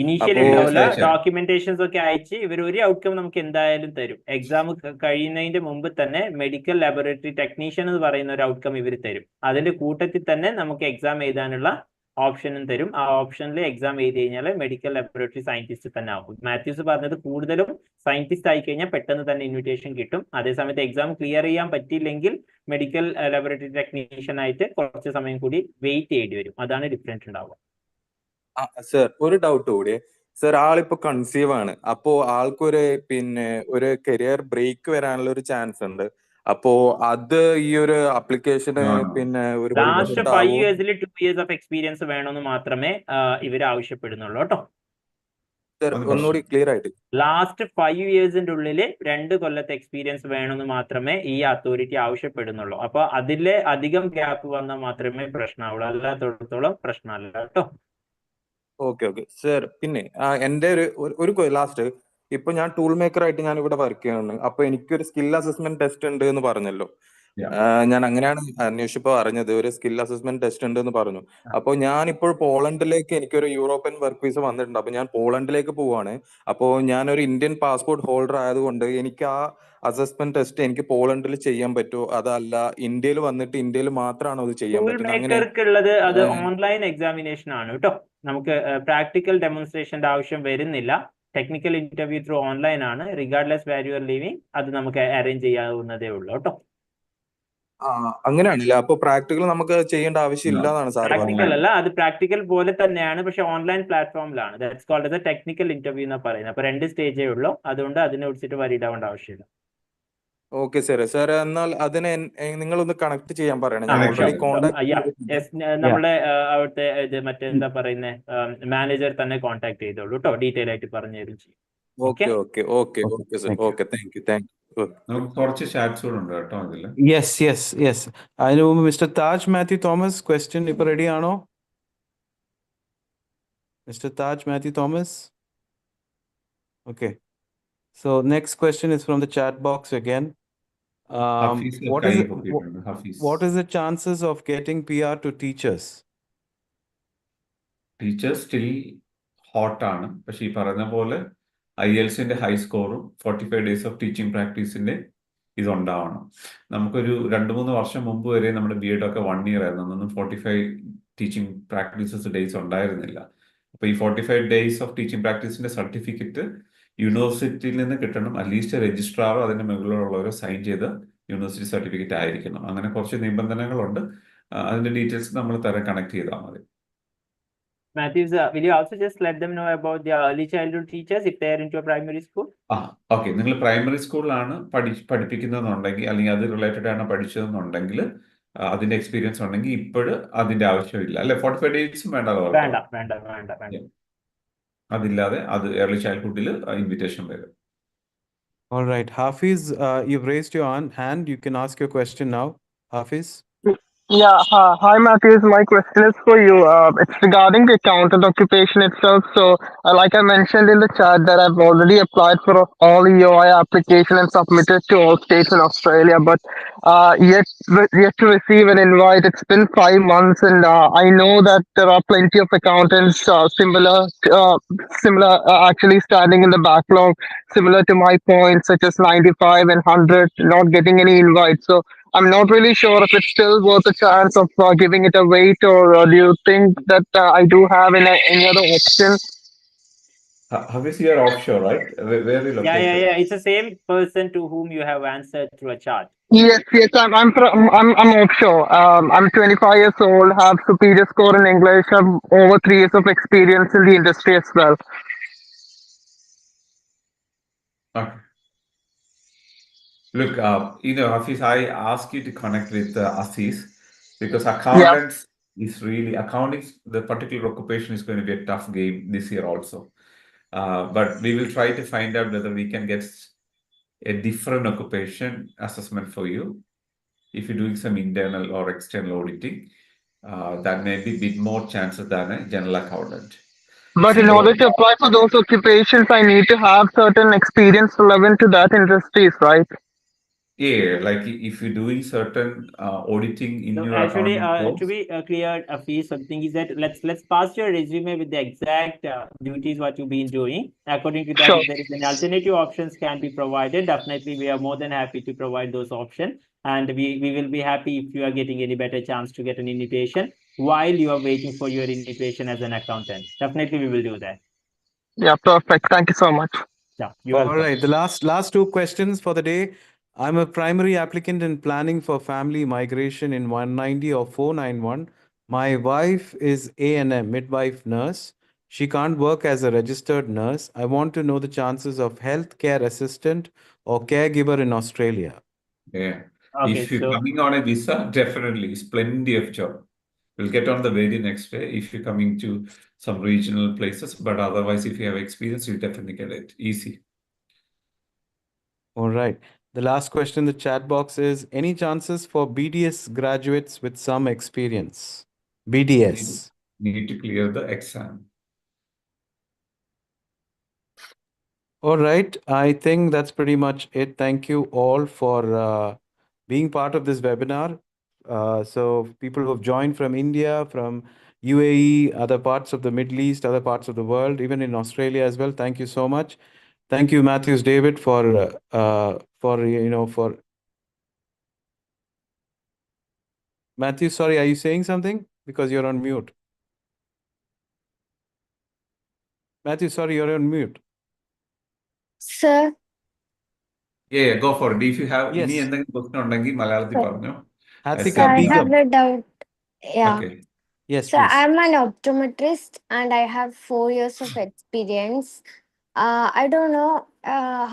ഇനീഷ്യലി ഉണ്ടാവില്ല, ഡോക്യുമെന്റേഷൻസ് ഒക്കെ അയച്ച് ഇവർ ഒരു ഔട്ട്കം നമുക്ക് എന്തായാലും തരും. എക്സാം കഴിയുന്നതിന്റെ മുമ്പ് തന്നെ മെഡിക്കൽ ലബോറട്ടറി ടെക്നീഷ്യൻ എന്ന് പറയുന്ന ഒരു ഔട്ട്കം ഇവർ തരും. അതിന്റെ കൂട്ടത്തിൽ തന്നെ നമുക്ക് എക്സാം എഴുതാനുള്ള ഓപ്ഷനും തരും. ആ ഓപ്ഷനിൽ എക്സാം എഴുതി കഴിഞ്ഞാൽ മെഡിക്കൽ ലബോറട്ടറി സയന്റിസ്റ്റ് തന്നെ ആവും. മാത്യൂസ് പറഞ്ഞത് കൂടുതലും സയന്റിസ്റ്റ് ആയി കഴിഞ്ഞാൽ പെട്ടെന്ന് തന്നെ ഇൻവിറ്റേഷൻ കിട്ടും. അതേസമയത്ത് എക്സാം ക്ലിയർ ചെയ്യാൻ പറ്റിയില്ലെങ്കിൽ മെഡിക്കൽ ലബോറട്ടറി ടെക്നീഷ്യൻ ആയിട്ട് കുറച്ച് സമയം കൂടി വെയിറ്റ് ചെയ്യേണ്ടി വരും. അതാണ് ഡിഫറൻസ് ഉണ്ടാവുക. സർ, ഒരു ഡൗട്ട് കൂടി. സർ, ആളിപ്പോ കൺസീവ് ആണ്. അപ്പോ ആൾക്കൊരു ഒരു കരിയർ ബ്രേക്ക് വരാനുള്ള ഒരു ചാൻസ് ഉണ്ട്. അപ്പോ അത് ഈ ഒരു ആപ്ലിക്കേഷന് ഒരു last 5 years 2 years of experience വേണമെന്ന് മാത്രമേ ഇവർ ആവശ്യപ്പെടുന്നുള്ളൂ കേട്ടോ. ഒന്നുകൂടി ക്ലിയർ ആയിട്ട്. ലാസ്റ്റ് 5 yearsന്റെ ഉള്ളിൽ 2 കൊല്ലത്തെ എക്സ്പീരിയൻസ് വേണമെന്ന് മാത്രമേ ഈ അതോറിറ്റി ആവശ്യപ്പെടുന്നുള്ളൂ. അപ്പൊ അതിലെ അധികം ഗ്യാപ്പ് വന്നാൽ മാത്രമേ പ്രശ്നമാവുള്ളൂ. അല്ലാത്തടത്തോളം പ്രശ്നമല്ല കേട്ടോ. ഓക്കെ സർ, പിന്നെ എന്റെ ഒരു ലാസ്റ്റ്, ഇപ്പൊ ഞാൻ ടൂൾ മേക്കർ ആയിട്ട് ഞാൻ ഇവിടെ വർക്ക് ചെയ്യാണ്. അപ്പൊ എനിക്കൊരു സ്കിൽ അസസ്മെന്റ് ടെസ്റ്റ് ഉണ്ട് എന്ന് പറഞ്ഞല്ലോ. ഞാൻ അങ്ങനെയാണ് അന്വേഷിച്ചപ്പോ അറിഞ്ഞത്. ഒരു സ്കിൽ അസസ്മെന്റ് ടെസ്റ്റ് ഉണ്ട് എന്ന് പറഞ്ഞു. അപ്പൊ ഞാൻ ഇപ്പോൾ പോളണ്ടിലേക്ക് എനിക്കൊരു യൂറോപ്യൻ വർക്ക് വിസ വന്നിട്ടുണ്ട്. അപ്പൊ ഞാൻ പോളണ്ടിലേക്ക് പോവാണ്. അപ്പോ ഞാനൊരു ഇന്ത്യൻ പാസ്പോർട്ട് ഹോൾഡർ ആയതുകൊണ്ട് എനിക്ക് ആ അസസ്മെന്റ് ടെസ്റ്റ് എനിക്ക് പോളണ്ടിൽ ചെയ്യാൻ പറ്റുമോ? അതല്ല ഇന്ത്യയിൽ വന്നിട്ട് ഇന്ത്യയിൽ മാത്രമാണോ അത് ചെയ്യാൻ പറ്റുന്നത്? അങ്ങനെ അത് ഓൺലൈൻ എക്സാമിനേഷൻ ആണ് കേട്ടോ. നമുക്ക് പ്രാക്ടിക്കൽ ഡെമോൺസ്ട്രേഷന്റെ ആവശ്യം വരുന്നില്ല. ടെക്നിക്കൽ ഇന്റർവ്യൂ ത്രൂ ഓൺലൈൻ ആണ്. Regardless where you are living അത് നമുക്ക് അറേഞ്ച് ചെയ്യാവുന്നതേ ഉള്ളൂ കേട്ടോ. അങ്ങനെയാണല്ലേ? അപ്പൊ പ്രാക്ടിക്കൽ നമുക്ക് ചെയ്യേണ്ട ആവശ്യമില്ല എന്നാണ് സാർ പ്രാക്ടിക്കൽ പറഞ്ഞത്. അല്ല, അത് പ്രാക്ടിക്കൽ പോലെ തന്നെയാണ്, പക്ഷെ ഓൺലൈൻ പ്ലാറ്റ്ഫോമിലാണ്. That's called a technical interview എന്ന് പറയുന്നത്. അപ്പൊ 2 സ്റ്റേജേ ഉള്ളൂ, അതുകൊണ്ട് അതിനെ കുറിച്ചിട്ട് വരീഡ് ആവേണ്ട ആവശ്യമില്ല. Okay sir. സാർ എന്നാൽ അതിനെ നിങ്ങളൊന്ന് കണക്ട് ചെയ്യാൻ പറയണം. ഞാൻ ഓൾറെഡി നമ്മുടെ അവിടുത്തെ ഇത് മറ്റെന്താ പറയുന്നത് മാനേജർ തന്നെ കോൺടാക്ട് ചെയ്തോളൂ കേട്ടോ, ഡീറ്റെയിൽ ആയിട്ട് പറഞ്ഞു തരും ചെയ്യും. Okay okay okay okay sir. Okay, thank you. നമുക്ക് കുറച്ച് ചാറ്റ്സ് കൂടെ ഉണ്ട് കേട്ടോ ഇതില്. യെസ്. അതിന് മുമ്പ് mister Taj Mathew Thomas question ഇപ്പൊ റെഡി ആണോ? Mister Taj Mathew Thomas. Okay. So next question is from the chat box again. What is the chances of getting PR to teachers? Teachers still ഹോട്ടാണ്. പക്ഷെ ഈ പറയുന്ന പോലെ IELTS-ന്റെ ഹൈ സ്കോറും 45 ഡേയ്സ് ഓഫ് ടീച്ചിങ് പ്രാക്ടീസിന്റെ ഇതുണ്ടാവണം. നമുക്കൊരു 2-3 വർഷം മുമ്പ് വരെ നമ്മുടെ BEd ഒക്കെ 1 year ആയിരുന്നു. അതൊന്നും 45 ടീച്ചിങ് പ്രാക്ടീസസ് ഡേയ്സ് ഉണ്ടായിരുന്നില്ല. അപ്പൊ ഈ 45 ഡേയ്സ് ഓഫ് ടീച്ചിങ് പ്രാക്ടീസിന്റെ സർട്ടിഫിക്കറ്റ് യൂണിവേഴ്സിറ്റിയിൽ നിന്ന് കിട്ടണം. അറ്റ്ലീസ്റ്റ് രജിസ്ട്രാറോ അതിന്റെ മുകളിലുള്ളവരോ സൈൻ ചെയ്ത യൂണിവേഴ്സിറ്റി സർട്ടിഫിക്കറ്റ് ആയിരിക്കണം. അങ്ങനെ കുറച്ച് നിബന്ധനകളുണ്ട്. അതിന്റെ ഡീറ്റെയിൽസ് നമ്മൾ കണക്ട് ചെയ്താൽ മതി. Mathews, will you also just let them know about the early childhood teachers if they are into a primary school? Okay. നിങ്ങൾ പ്രൈമറി സ്കൂളിലാണ് പഠിപ്പിക്കുന്നതെന്നുണ്ടെങ്കിൽ, അല്ലെങ്കിൽ അത് റിലേറ്റഡ് ആണ് പഠിച്ചതെന്നുണ്ടെങ്കിൽ, അതിന്റെ എക്സ്പീരിയൻസ് ഉണ്ടെങ്കിൽ ഇപ്പോഴും അതിന്റെ ആവശ്യമില്ല അല്ലെ? 45 ഡേയ്സും വേണ്ടല്ലോ? വേണ്ട. അതില്ലാതെ അത് ഏർലി ചൈൽഡ്ഹുഡിൽ ഇൻവിറ്റേഷൻ വരും. All right, Hafiz, you've raised your hand. You can ask your question now, Hafiz. Yeah, hi Mathews. My question is for you. It's regarding the accountant occupation itself. So, like I mentioned in the chat, that I've already applied for all EOI application and submitted to all states in Australia, but yet to receive an invite. It's been 5 months, and I know that there are plenty of accountants similar actually standing in the backlog, similar to my points, such as 95 and 100, not getting any invite. So I'm not really sure if it's still worth a chance of giving it a wait, or do you think that I do have any other option? Hafiz, you are offshore, right? Where are you located? Yeah. It's the same person to whom you have answered through a chart. Yes. I'm offshore. I'm 25 years old, have superior score in English, have over 3 years of experience in the industry as well. Okay. Look, Hafiz, I ask you to connect with Aziz, because accountants is really accounting. The particular occupation is going to be a tough game this year also. But we will try to find out whether we can get a different occupation assessment for you. If you're doing some internal or external auditing, that may be a bit more chances than a general accountant. But in order to apply for those occupations, I need to have certain experience relevant to that industries, right? Yeah, like if you're doing certain auditing in your actually, accounting to be clear, Hafiz, the thing is that let's pass your resume with the exact duties what you've been doing. According to that, if there is an alternative options can be provided, definitely we are more than happy to provide those options. And we will be happy if you are getting any better chance to get an invitation while you are waiting for your invitation as an accountant. Definitely we will do that. Yeah, perfect. Thank you so much. Yeah, you're welcome. All right, the last 2 questions for the day. I'm a primary applicant in planning for family migration in 190 or 491. My wife is A&M, midwife nurse. She can't work as a registered nurse. I want to know the chances of healthcare assistant or caregiver in Australia. Yeah. Okay, if you're coming on a visa, definitely it's plenty of job. We'll get on the very next day if you're coming to some regional places. But otherwise, if you have experience, you definitely get it. Easy. All right. The last question in the chat box is, any chances for BDS graduates with some experience? BDS. Need to clear the exam. All right. I think that's pretty much it. Thank you all for being part of this webinar. So people who have joined from India, from UAE, other parts of the Middle East, other parts of the world, even in Australia as well. Thank you so much. Thank you, Mathews David, for Mathews, sorry, are you saying something? Because you're on mute. Mathews, sorry, you're on mute. Sir, Yeah, go for it. If you have Yes. any എന്തെങ്കിലും question ഉണ്ടെങ്കിൽ മലയാളത്തിൽ sir, പറഞ്ഞോ. Hatika I Begum. have a doubt. Yeah. Okay. Yes, So please. I'm an optometrist and I have 4 years of experience. I don't know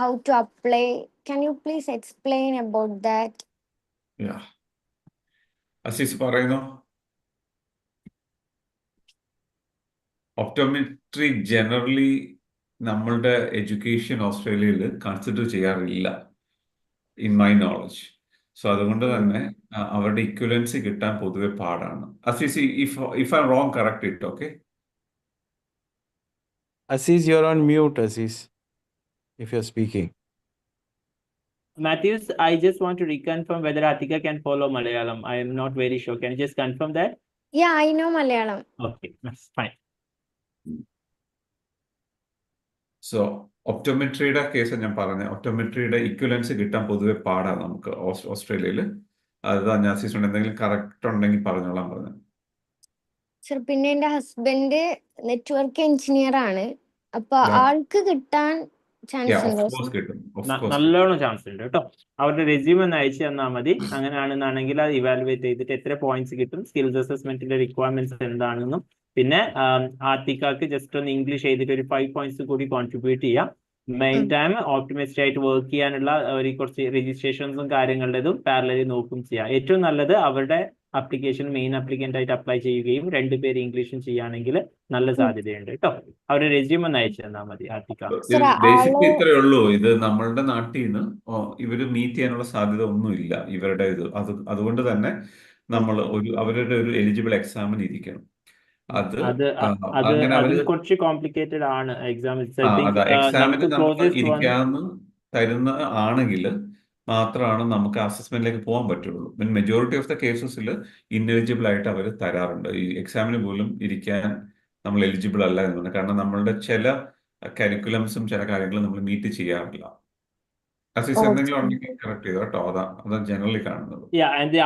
how to apply. Can you please explain about that? Yeah. Aziz പറയുന്നു. Optometry generally നമ്മളുടെ education ഓസ്ട്രേലിയയിൽ consider ചെയ്യാറില്ല, in my knowledge. So അതുകൊണ്ട് തന്നെ അവരുടെ equivalency കിട്ടാൻ പൊതുവെ പാടാണ്. Aziz, if I wrong correct it. Okay, Aziz, you're on mute, Aziz, if you're speaking. Mathews, I just want to reconfirm whether Atika can follow Malayalam. I am not very sure. Can you just confirm that? Yeah, I know Malayalam. Okay, that's fine. So ഒപ്റ്റോമെട്രിയുടെ case ഞാൻ പറഞ്ഞത്, ഒപ്റ്റോമെട്രിയുടെ equivalency കിട്ടാൻ പൊതുവെ പാടാണ് നമുക്ക് ഓസ്ട്രേലിയയിൽ. അതാണ് ഞാൻ അസീസിനോട് എന്തെങ്കിലും കറക്റ്റ് ഉണ്ടെങ്കിൽ പറഞ്ഞോളാൻ പറഞ്ഞത്. സർ, പിന്നെ എൻ്റെ ഹസ്ബൻഡ് നെറ്റ്വർക്ക് എഞ്ചിനീയർ ആണ്. അപ്പൊ ആൾക്ക് കിട്ടാൻ ചാൻസ് ഉണ്ടോ? നല്ലോണം ചാൻസ് ഉണ്ട് കേട്ടോ. അവരുടെ റെസ്യൂം ഒന്ന് അയച്ചു തന്നാൽ മതി. അങ്ങനെയാണെന്നാണെങ്കിൽ അത് ഇവാലുവേറ്റ് ചെയ്തിട്ട് എത്ര പോയിന്റ്സ് കിട്ടും, സ്കിൽസ് അസസ്മെന്റിന്റെ റിക്വയർമെന്റ്സ് എന്താണെന്നും, പിന്നെ ആർട്ടിക്കാർക്ക് ജസ്റ്റ് ഒന്ന് ഇംഗ്ലീഷ് ചെയ്തിട്ട് ഒരു 5 points കൂടി കോൺട്രിബ്യൂട്ട് ചെയ്യാം. മെയിൻ ടൈം ഓപ്റ്റിമിസ്റ്റ് ആയിട്ട് വർക്ക് ചെയ്യാനുള്ള ഒരു കുറച്ച് രജിസ്ട്രേഷൻസും കാര്യങ്ങളുടേതും പാരലലി നോക്കും ചെയ്യാം. ഏറ്റവും നല്ലത് അവരുടെ ആപ്ലിക്കേഷൻ മെയിൻ ആപ്ലിക്കന്റ് ആയിട്ട് അപ്ലൈ ചെയ്യുകയും 2 പേര് ഇംഗ്ലീഷും ചെയ്യുകയാണെങ്കിൽ നല്ല സാധ്യതയുണ്ട് കേട്ടോ. അവരുടെ റെസ്യൂം ഒന്ന് അയച്ചു തന്നാൽ മതി ആർട്ടിക്ക. ബേസിക്കലി ഇത്രയേ ഉള്ളൂ. ഇത് നമ്മളുടെ നാട്ടിൽ നിന്ന് ഇവര് മീറ്റ് ചെയ്യാനുള്ള സാധ്യത ഒന്നുമില്ല ഇവരുടെ ഇത്. അതുകൊണ്ട് തന്നെ നമ്മൾ അവരുടെ ഒരു എലിജിബിൾ എക്സാമിന് ഇരിക്കണം. അത് കുറച്ച് കോംപ്ലിക്കേറ്റഡ് ആണ് എക്സാം. എക്സാമിന് നമുക്ക് ഇരിക്കാന്ന് തരുന്ന ആണെങ്കിൽ മാത്രമാണ് നമുക്ക് അസസ്മെന്റിലേക്ക് പോകാൻ പറ്റുള്ളൂ. മെജോറിറ്റി ഓഫ് ദ കേസസിൽ ഇൻഎലിജിബിൾ ആയിട്ട് അവർ തരാറുണ്ട്. ഈ എക്സാമിന് പോലും ഇരിക്കാൻ നമ്മൾ എലിജിബിൾ അല്ല എന്ന് പറഞ്ഞു. കാരണം നമ്മളുടെ ചില കരിക്കുലംസും ചില കാര്യങ്ങളും നമ്മൾ മീറ്റ് ചെയ്യാറില്ല. അസീസ് എന്തെങ്കിലും ഉണ്ടെങ്കിൽ കറക്റ്റ് ചെയ്തോ കേട്ടോ. അതാണ് ജനറലി കാണുന്നത്. Yeah, and the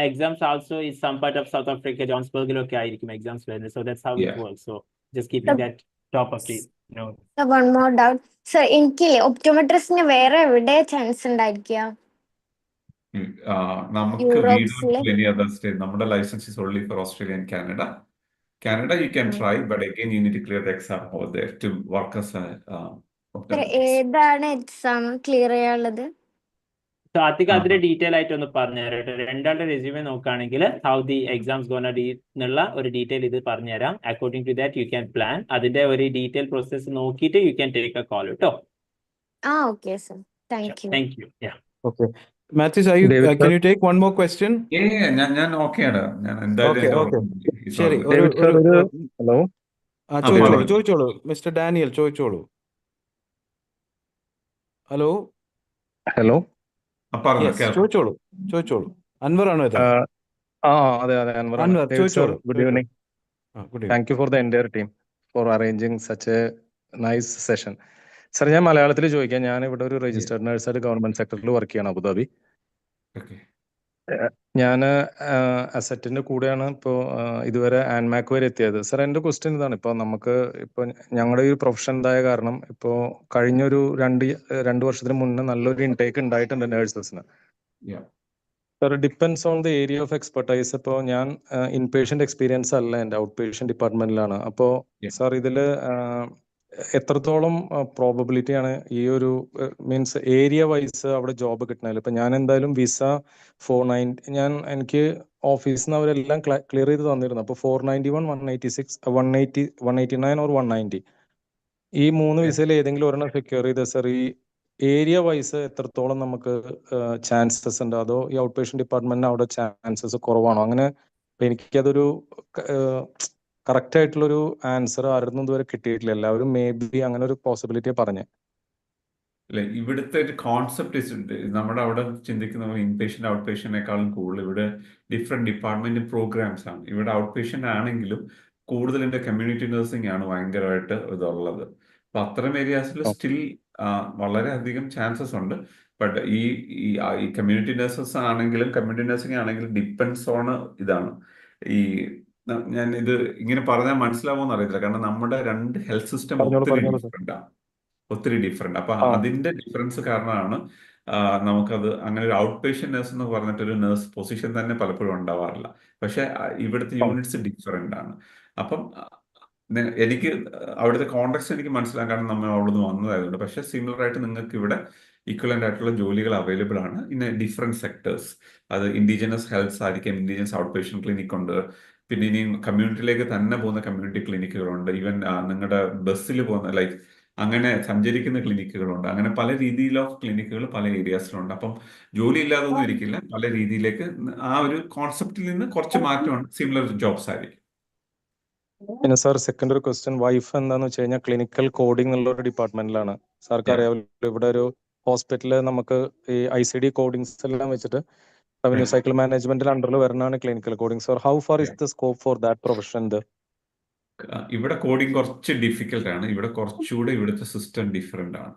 exams also is some part of South Africa, Johannesburg ആയിരിക്കും exams വരുന്നത്. So that's how it works. So just keeping that top of the note. So one more doubt. Sir, എനിക്ക് ഒപ്റ്റോമെട്രിസ്റ്റിന് വേറെ എവിടെ chance ഉണ്ടായിരിക്കുക? നമുക്ക് any other state. നമ്മുടെ licence is only for Australia and Canada. Canada you can try, but again you need to clear the exam over there to work as a ഏതാണ് exam clear ചെയ്യാനുള്ളത്? So അതിക്ക് അതിന്റെ detail ആയിട്ട് ഒന്ന് പറഞ്ഞുതരാം. രണ്ടാളുടെ resume നോക്കുകയാണെങ്കിൽ ഹൗ ദി എക്സാംസ് ഗോണ എന്നുള്ള ഒരു ഡീറ്റെയിൽ ഇത് പറഞ്ഞുതരാം. According to that you can plan. അതിന്റെ ഒരു ഡീറ്റെയിൽ പ്രോസസ് നോക്കിയിട്ട് you can take a call കേട്ടോ. Okay sir, thank you. Thank you. Yeah. Okay. Mathews, can you take one more question? Yeah, ഞാൻ ഓക്കെയാണ്. ഞാൻ എന്തായാലും ശരി. ഹലോ, ചോദിച്ചോളൂ മിസ്റ്റർ ഡാനിയൽ, ചോദിച്ചോളൂ. ഹലോ ഹലോ, ചോദിച്ചോളൂ. അൻവർ ആണോ ഇത്? അതെ Anwar. Good evening. Thank you for the entire team for arranging such a nice session. Sir, ഞാൻ മലയാളത്തിൽ ചോദിക്കാം. ഞാൻ ഇവിടെ ഒരു രജിസ്റ്റേർഡ് നഴ്സായിട്ട് ഗവൺമെന്റ് സെക്ടറിൽ വർക്ക് ചെയ്യണം, അബുദാബി. ഞാൻ അസെറ്റിന്റെ കൂടെയാണ് ഇപ്പോൾ ഇതുവരെ ആൻമാക് വരെ എത്തിയത്. സർ, എൻ്റെ ക്വസ്റ്റ്യൻ ഇതാണ്. ഇപ്പോൾ ഞങ്ങളുടെ ഈ പ്രൊഫഷൻ ഉണ്ടായ കാരണം ഇപ്പോൾ കഴിഞ്ഞൊരു രണ്ട് വർഷത്തിന് മുന്നേ നല്ലൊരു ഇൻടേക്ക് ഉണ്ടായിട്ടുണ്ട് നേഴ്സസിന്. Sir, depends on the area of expertise. ഇപ്പോൾ ഞാൻ ഇൻ പേഷ്യൻ്റ് എക്സ്പീരിയൻസ് അല്ല, എൻ്റെ ഔട്ട് പേഷ്യൻ്റ് ഡിപ്പാർട്ട്മെന്റിലാണ്. അപ്പോൾ സാർ, ഇതിൽ എത്രത്തോളം പ്രോബബിലിറ്റിയാണ് ഈ ഒരു മീൻസ് ഏരിയ വൈസ് അവിടെ ജോബ് കിട്ടണതിൽ? ഇപ്പം ഞാൻ എന്തായാലും വിസ 490 എനിക്ക് ഓഫീസിൽ നിന്ന് അവരെല്ലാം ക്ലിയർ ചെയ്ത് തന്നിരുന്നു. അപ്പോൾ 491, 186, 189 or 190 ഈ 3 വിസയിൽ ഏതെങ്കിലും ഒരെണ്ണം സെക്യൂർ ചെയ്ത സർ, ഈ ഏരിയ വൈസ് എത്രത്തോളം നമുക്ക് ചാൻസസ് ഉണ്ട്? അതോ ഈ ഔട്ട് പേഷ്യൻ്റ് ഡിപ്പാർട്ട്മെന്റിന് അവിടെ ചാൻസസ് കുറവാണോ? അങ്ങനെ എനിക്കതൊരു കറക്റ്റ് ആയിട്ടുള്ളൊരു ആൻസർ ആരും ഇതുവരെ കിട്ടിയിട്ടില്ല. എല്ലാവരും മേ ബി അങ്ങനെ ഒരു പോസിബിലിറ്റിയെ പറഞ്ഞേ. അല്ലെ, ഇവിടുത്തെ ഒരു കോൺസെപ്റ്റ് നമ്മുടെ അവിടെ ചിന്തിക്കുന്ന ഇൻ പേഷ്യൻ്റ് ഔട്ട് പേഷ്യൻ്റിനേക്കാളും കൂടുതൽ ഇവിടെ ഡിഫറെൻറ്റ് ഡിപ്പാർട്ട്മെന്റ് പ്രോഗ്രാംസ് ആണ്. ഇവിടെ ഔട്ട് പേഷ്യൻ്റ് ആണെങ്കിലും കൂടുതൽ എൻ്റെ കമ്മ്യൂണിറ്റി നഴ്സിംഗ് ആണ് ഭയങ്കരമായിട്ട് ഇതുള്ളത്. അപ്പൊ അത്തരം ഏരിയാസിൽ സ്റ്റിൽ വളരെയധികം ചാൻസസ് ഉണ്ട്. ബട്ട് ഈ കമ്മ്യൂണിറ്റി നഴ്സസ് ആണെങ്കിലും കമ്മ്യൂണിറ്റി നഴ്സിംഗ് ആണെങ്കിലും ഡിപ്പെൻസ് ഓൺ ഇതാണ്. ഞാൻ ഇത് ഇങ്ങനെ പറഞ്ഞാൽ മനസ്സിലാവുമെന്ന് അറിയത്തില്ല. കാരണം നമ്മുടെ രണ്ട് ഹെൽത്ത് സിസ്റ്റം ഒത്തിരി ഡിഫറെൻ്റ് ആണ്. ഒത്തിരി ഡിഫറെന്റ്. അപ്പൊ അതിന്റെ ഡിഫറൻസ് കാരണമാണ് നമുക്കത് അങ്ങനെ ഒരു ഔട്ട് പേഷ്യന്റ് നഴ്സ് എന്ന് പറഞ്ഞിട്ടൊരു നഴ്സ് പൊസിഷൻ തന്നെ പലപ്പോഴും ഉണ്ടാവാറില്ല. പക്ഷെ ഇവിടുത്തെ യൂണിറ്റ്സ് ഡിഫറെന്റ് ആണ്. അപ്പം എനിക്ക് അവിടുത്തെ കോണ്ടെക്സ്റ്റ് എനിക്ക് മനസ്സിലാക്കാൻ, കാരണം നമ്മൾ അവിടെ നിന്ന് വന്നതായതുകൊണ്ട്. പക്ഷെ സിമിലർ ആയിട്ട് നിങ്ങൾക്ക് ഇവിടെ ഈക്വലന്റ് ആയിട്ടുള്ള ജോലികൾ അവൈലബിൾ ആണ് ഇൻ ഡിഫറെന്റ് സെക്ടേഴ്സ്. അത് ഇൻഡിജിനസ് ഹെൽത്ത് ആയിരിക്കും, ഇൻഡിജിനസ് ഔട്ട് പേഷ്യന്റ് ക്ലിനിക് ഉണ്ട്, പിന്നെ ഇനി കമ്മ്യൂണിറ്റിയിലേക്ക് തന്നെ പോകുന്ന കമ്മ്യൂണിറ്റി ക്ലിനിക്കുകളുണ്ട്, ഈവൻ നിങ്ങളുടെ ബസ്സിൽ പോകുന്ന ലൈക്ക് അങ്ങനെ സഞ്ചരിക്കുന്ന ക്ലിനിക്കുകളുണ്ട്. അങ്ങനെ പല രീതിയിലോ ക്ലിനിക്കുകൾ പല ഏരിയാസിലുണ്ട്. അപ്പം ജോലി ഇല്ലാതൊന്നും ഇരിക്കില്ല, പല രീതിയിലേക്ക് ആ ഒരു കോൺസെപ്റ്റിൽ നിന്ന് കുറച്ച് മാറ്റമാണ്, സിമിലർ ജോബ്സ് ആയിരിക്കും. പിന്നെ സാർ സെക്കൻഡ് ഒരു ക്വസ്റ്റ്യൻ, വൈഫ് എന്താന്ന് വെച്ച് കഴിഞ്ഞാൽ ക്ലിനിക്കൽ കോഡിംഗ് എന്നുള്ള ഒരു ഡിപ്പാർട്ട്മെന്റിലാണ്. സാർക്ക് അറിയാമല്ലോ, ഇവിടെ ഒരു ഹോസ്പിറ്റലിൽ നമുക്ക് ഈ ICD കോഡിങ്സ് എല്ലാം വെച്ചിട്ട് റവന്യൂ സൈക്കിൾ മാനേജ്മെന്റിൽ അണ്ടറിൽ വരുന്നതാണ് clinical coding. Sir how far is the scope for that profession? ഇവിടെ കോഡിംഗ് കുറച്ച് ഡിഫിക്കൽട്ട് ആണ്. ഇവിടെ കുറച്ചുകൂടെ ഇവിടുത്തെ സിസ്റ്റം ഡിഫറെന്റ് ആണ്.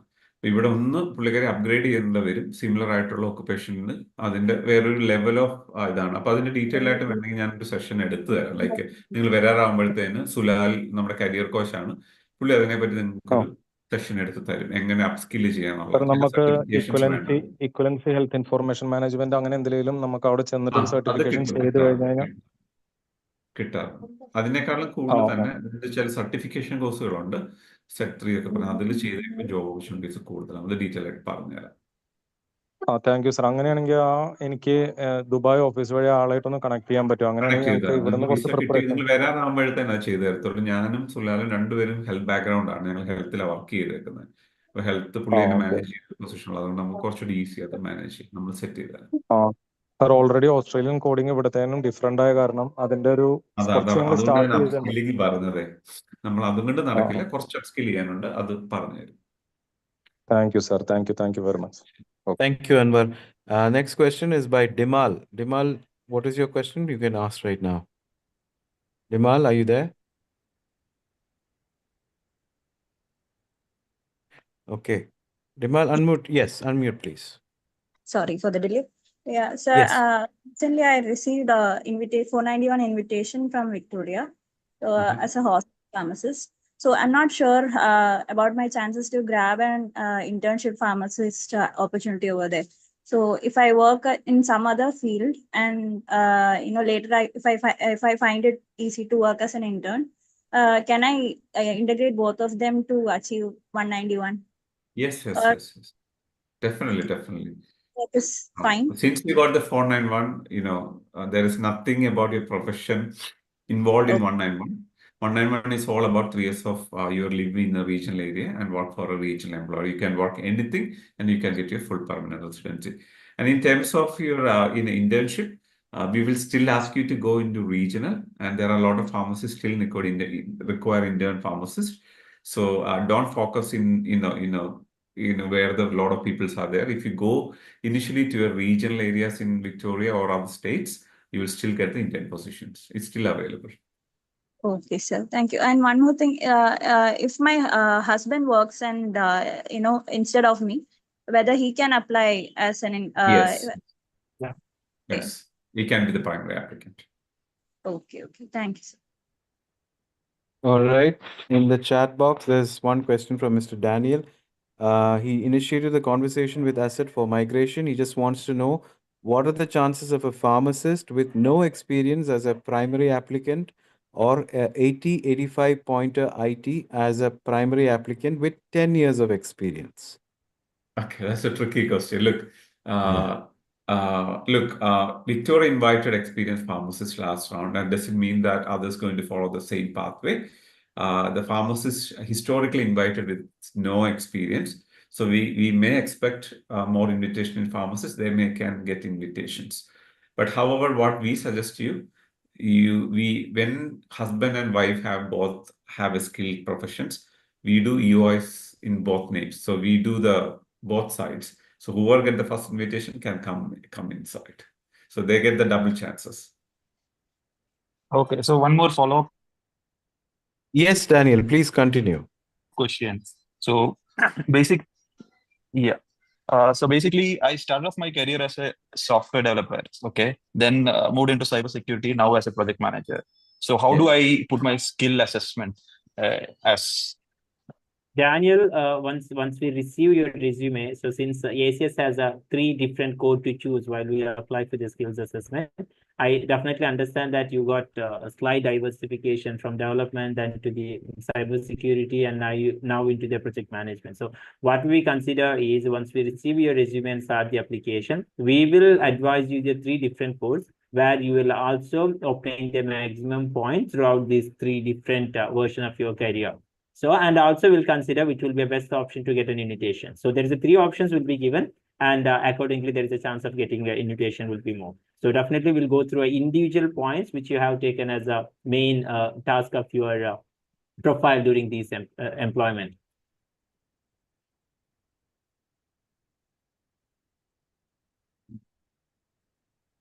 ഇവിടെ ഒന്ന് പുള്ളിക്കാരെ അപ്ഗ്രേഡ് ചെയ്യേണ്ടി വരും സിമിലർ ആയിട്ടുള്ള ഒക്കുപേഷനിൽ. അതിന്റെ വേറൊരു ലെവൽ ഓഫ് ഇതാണ്. അപ്പൊ അതിന്റെ ഡീറ്റെയിൽ ആയിട്ട് വേണമെങ്കിൽ ഞാനൊരു സെഷൻ എടുത്തു തരാം. ലൈക്ക് നിങ്ങൾ വരാറാകുമ്പോഴത്തേന് സുലാൽ നമ്മുടെ കരിയർ കോച്ചാണ്, പുള്ളി അതിനെപ്പറ്റി നിങ്ങൾക്കൊരു സെഷൻ എടുത്ത് തരും, എങ്ങനെ അപ്സ്കിൽ ചെയ്യാന്നുള്ളത്. നമുക്ക് ഇക്വലൻസി ഹെൽത്ത് ഇൻഫർമേഷൻ മാനേജ്മെന്റ് അങ്ങനെ എന്തെങ്കിലും നമുക്ക് അവിടെ ചെന്നിട്ട് ഒരു സർട്ടിഫിക്കേഷൻ ചെയ്ത് കഴിഞ്ഞാൽ കിട്ടാറുണ്ട്. അതിനേക്കാളും കൂടുതൽ തന്നെ ചില സർട്ടിഫിക്കേഷൻ കോഴ്സുകളുണ്ട്, സെറ്റ് 3 ഒക്കെ പറഞ്ഞാൽ അതിൽ ചെയ്ത ജോബ് ഓപ്പർച്യൂണിറ്റീസ് കൂടുതലാണ്. അത് ഡീറ്റെയിൽ ആയിട്ട് പറഞ്ഞുതരാം. Thank you sir. അങ്ങനെയാണെങ്കിൽ എനിക്ക് ദുബായ് ഓഫീസ് വഴി ആളായിട്ടൊന്ന് കണക്ട് ചെയ്യാൻ പറ്റും? അങ്ങനെയാണെങ്കിൽ ഞങ്ങൾക്ക് ഇവിടുന്ന് കുറച്ച് പ്രിപ്പറേഷൻ. നിങ്ങൾ വരാനാകുമ്പോഴത്തേനാ ചെയ്തു തരത്തുള്ളൂ. ഞാനും സുലാലും രണ്ടുപേരും ഹെൽത്ത് ബാക്ക്ഗ്രൗണ്ട് ആണ്, ഞങ്ങൾ ഹെൽത്തിലാണ് വർക്ക് ചെയ്തേക്കുന്നത്. അപ്പൊ ഹെൽത്ത് പുള്ളി തന്നെ മാനേജ് ചെയ്യുന്ന പൊസിഷനുള്ള, അതുകൊണ്ട് നമുക്ക് കുറച്ചുകൂടി ഈസി അത് മാനേജ് ചെയ്യും, നമ്മൾ സെറ്റ് ചെയ്താൽ. സർ ഓൾറെഡി ഓസ്ട്രേലിയൻ കോഡിംഗ് ഇവിടത്തേനും ഡിഫറെന്റ് ആയ കാരണം അതിന്റെ ഒരു അതുകൊണ്ടാണ് പറഞ്ഞത്. നമ്മൾ അതുകൊണ്ട് നടക്കില്ല, കുറച്ച് അപ്സ്കിൽ ചെയ്യാനുണ്ട്, അത് പറഞ്ഞുതരും. Thank you sir. Thank you very much. Thank you, Anwar. Next question is by Dimal. Dimal, what is your question? You can ask right now. Dimal, are you there? Okay. Dimal, unmute. Yes, unmute, please. Sorry for the delay. Yeah, sir. Yes. Recently I received a 491 invitation from Victoria as a hospital pharmacist. So I'm not sure about my chances to grab an internship pharmacist opportunity over there. So if I work in some other field and later if I find it easy to work as an intern, can I integrate both of them to achieve 191? Yes. Definitely. That is fine. Since we got the 491, there is nothing about your profession involved in 191. 191 is all about 3 years of your living in a regional area and work for a regional employer. You can work anything and you can get your full permanent residency. And in terms of your internship, we will still ask you to go into regional, and there are a lot of pharmacists still require intern pharmacists. So don't focus in where the lot of people are there. If you go initially to your regional areas in Victoria or other states, you will still get the intern positions. It's still available. Okay, sir. Thank you. And one more thing, if my husband works and instead of me, whether he can apply as an Yes. Yeah. Yes, he can be the primary applicant. Okay. Thank you, sir. All right. In the chat box, there's one question from Mr. Daniel. He initiated the conversation with ACET for migration. He just wants to know, what are the chances of a pharmacist with no experience as a primary applicant or 85 pointer IT as a primary applicant with 10 years of experience? Okay, that's a tricky question. Victoria invited experienced pharmacists last round. That doesn't mean that others going to follow the same pathway. The pharmacists historically invited with no experience. So we may expect more invitation in pharmacists. They can get invitations. But however, what we suggest to you, when husband and wife both have a skilled professions, we do EOIs in both names. So we do both sides. So whoever get the first invitation can come inside. So they get the double chances. Okay, so one more follow-up. Yes, Daniel, please continue. Question. So basically, I started off my career as a software developer. Okay, then moved into cybersecurity. Now as a project manager. So how do I put my skill assessment as Daniel, once we receive your resume, so since ACS has 3 different code to choose while we apply for the skills assessment, I definitely understand that you got a slight diversification from development then to the cybersecurity and now into the project management. So what we consider is once we receive your resume and start the application, we will advise you the 3 different codes where you will also obtain the maximum points throughout these 3 different version of your career. So, and also we'll consider which will be a best option to get an invitation. So there is 3 options will be given, and accordingly, there is a chance of getting an invitation will be more. So definitely we'll go through individual points, which you have taken as a main task of your profile during these employment.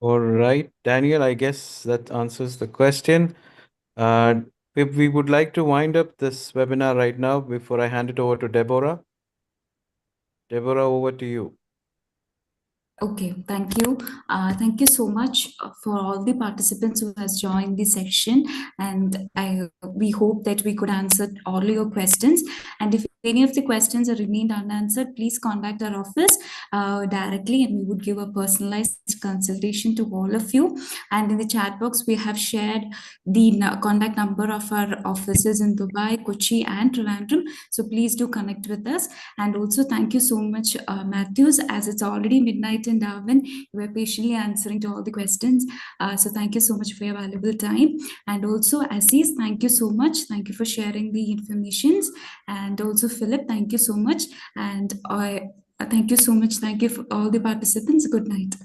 All right, Daniel, I guess that answers the question. We would like to wind up this webinar right now before I hand it over to Deborah. Deborah, over to you. Okay, thank you. Thank you so much for all the participants who has joined the section, and we hope that we could answer all your questions. And if any of the questions are remained unanswered, please contact our office directly, and we would give a personalized consultation to all of you. And in the chat box, we have shared the contact number of our offices in Dubai, Kochi, and Trivandrum. So please do connect with us. And also, thank you so much, Mathews, as it's already midnight in Darwin. You were patiently answering to all the questions. So thank you so much for your valuable time. And also, Aziz, thank you so much. Thank you for sharing the informations. And also, Philip, thank you so much. And thank you so much. Thank you for all the participants. Good night.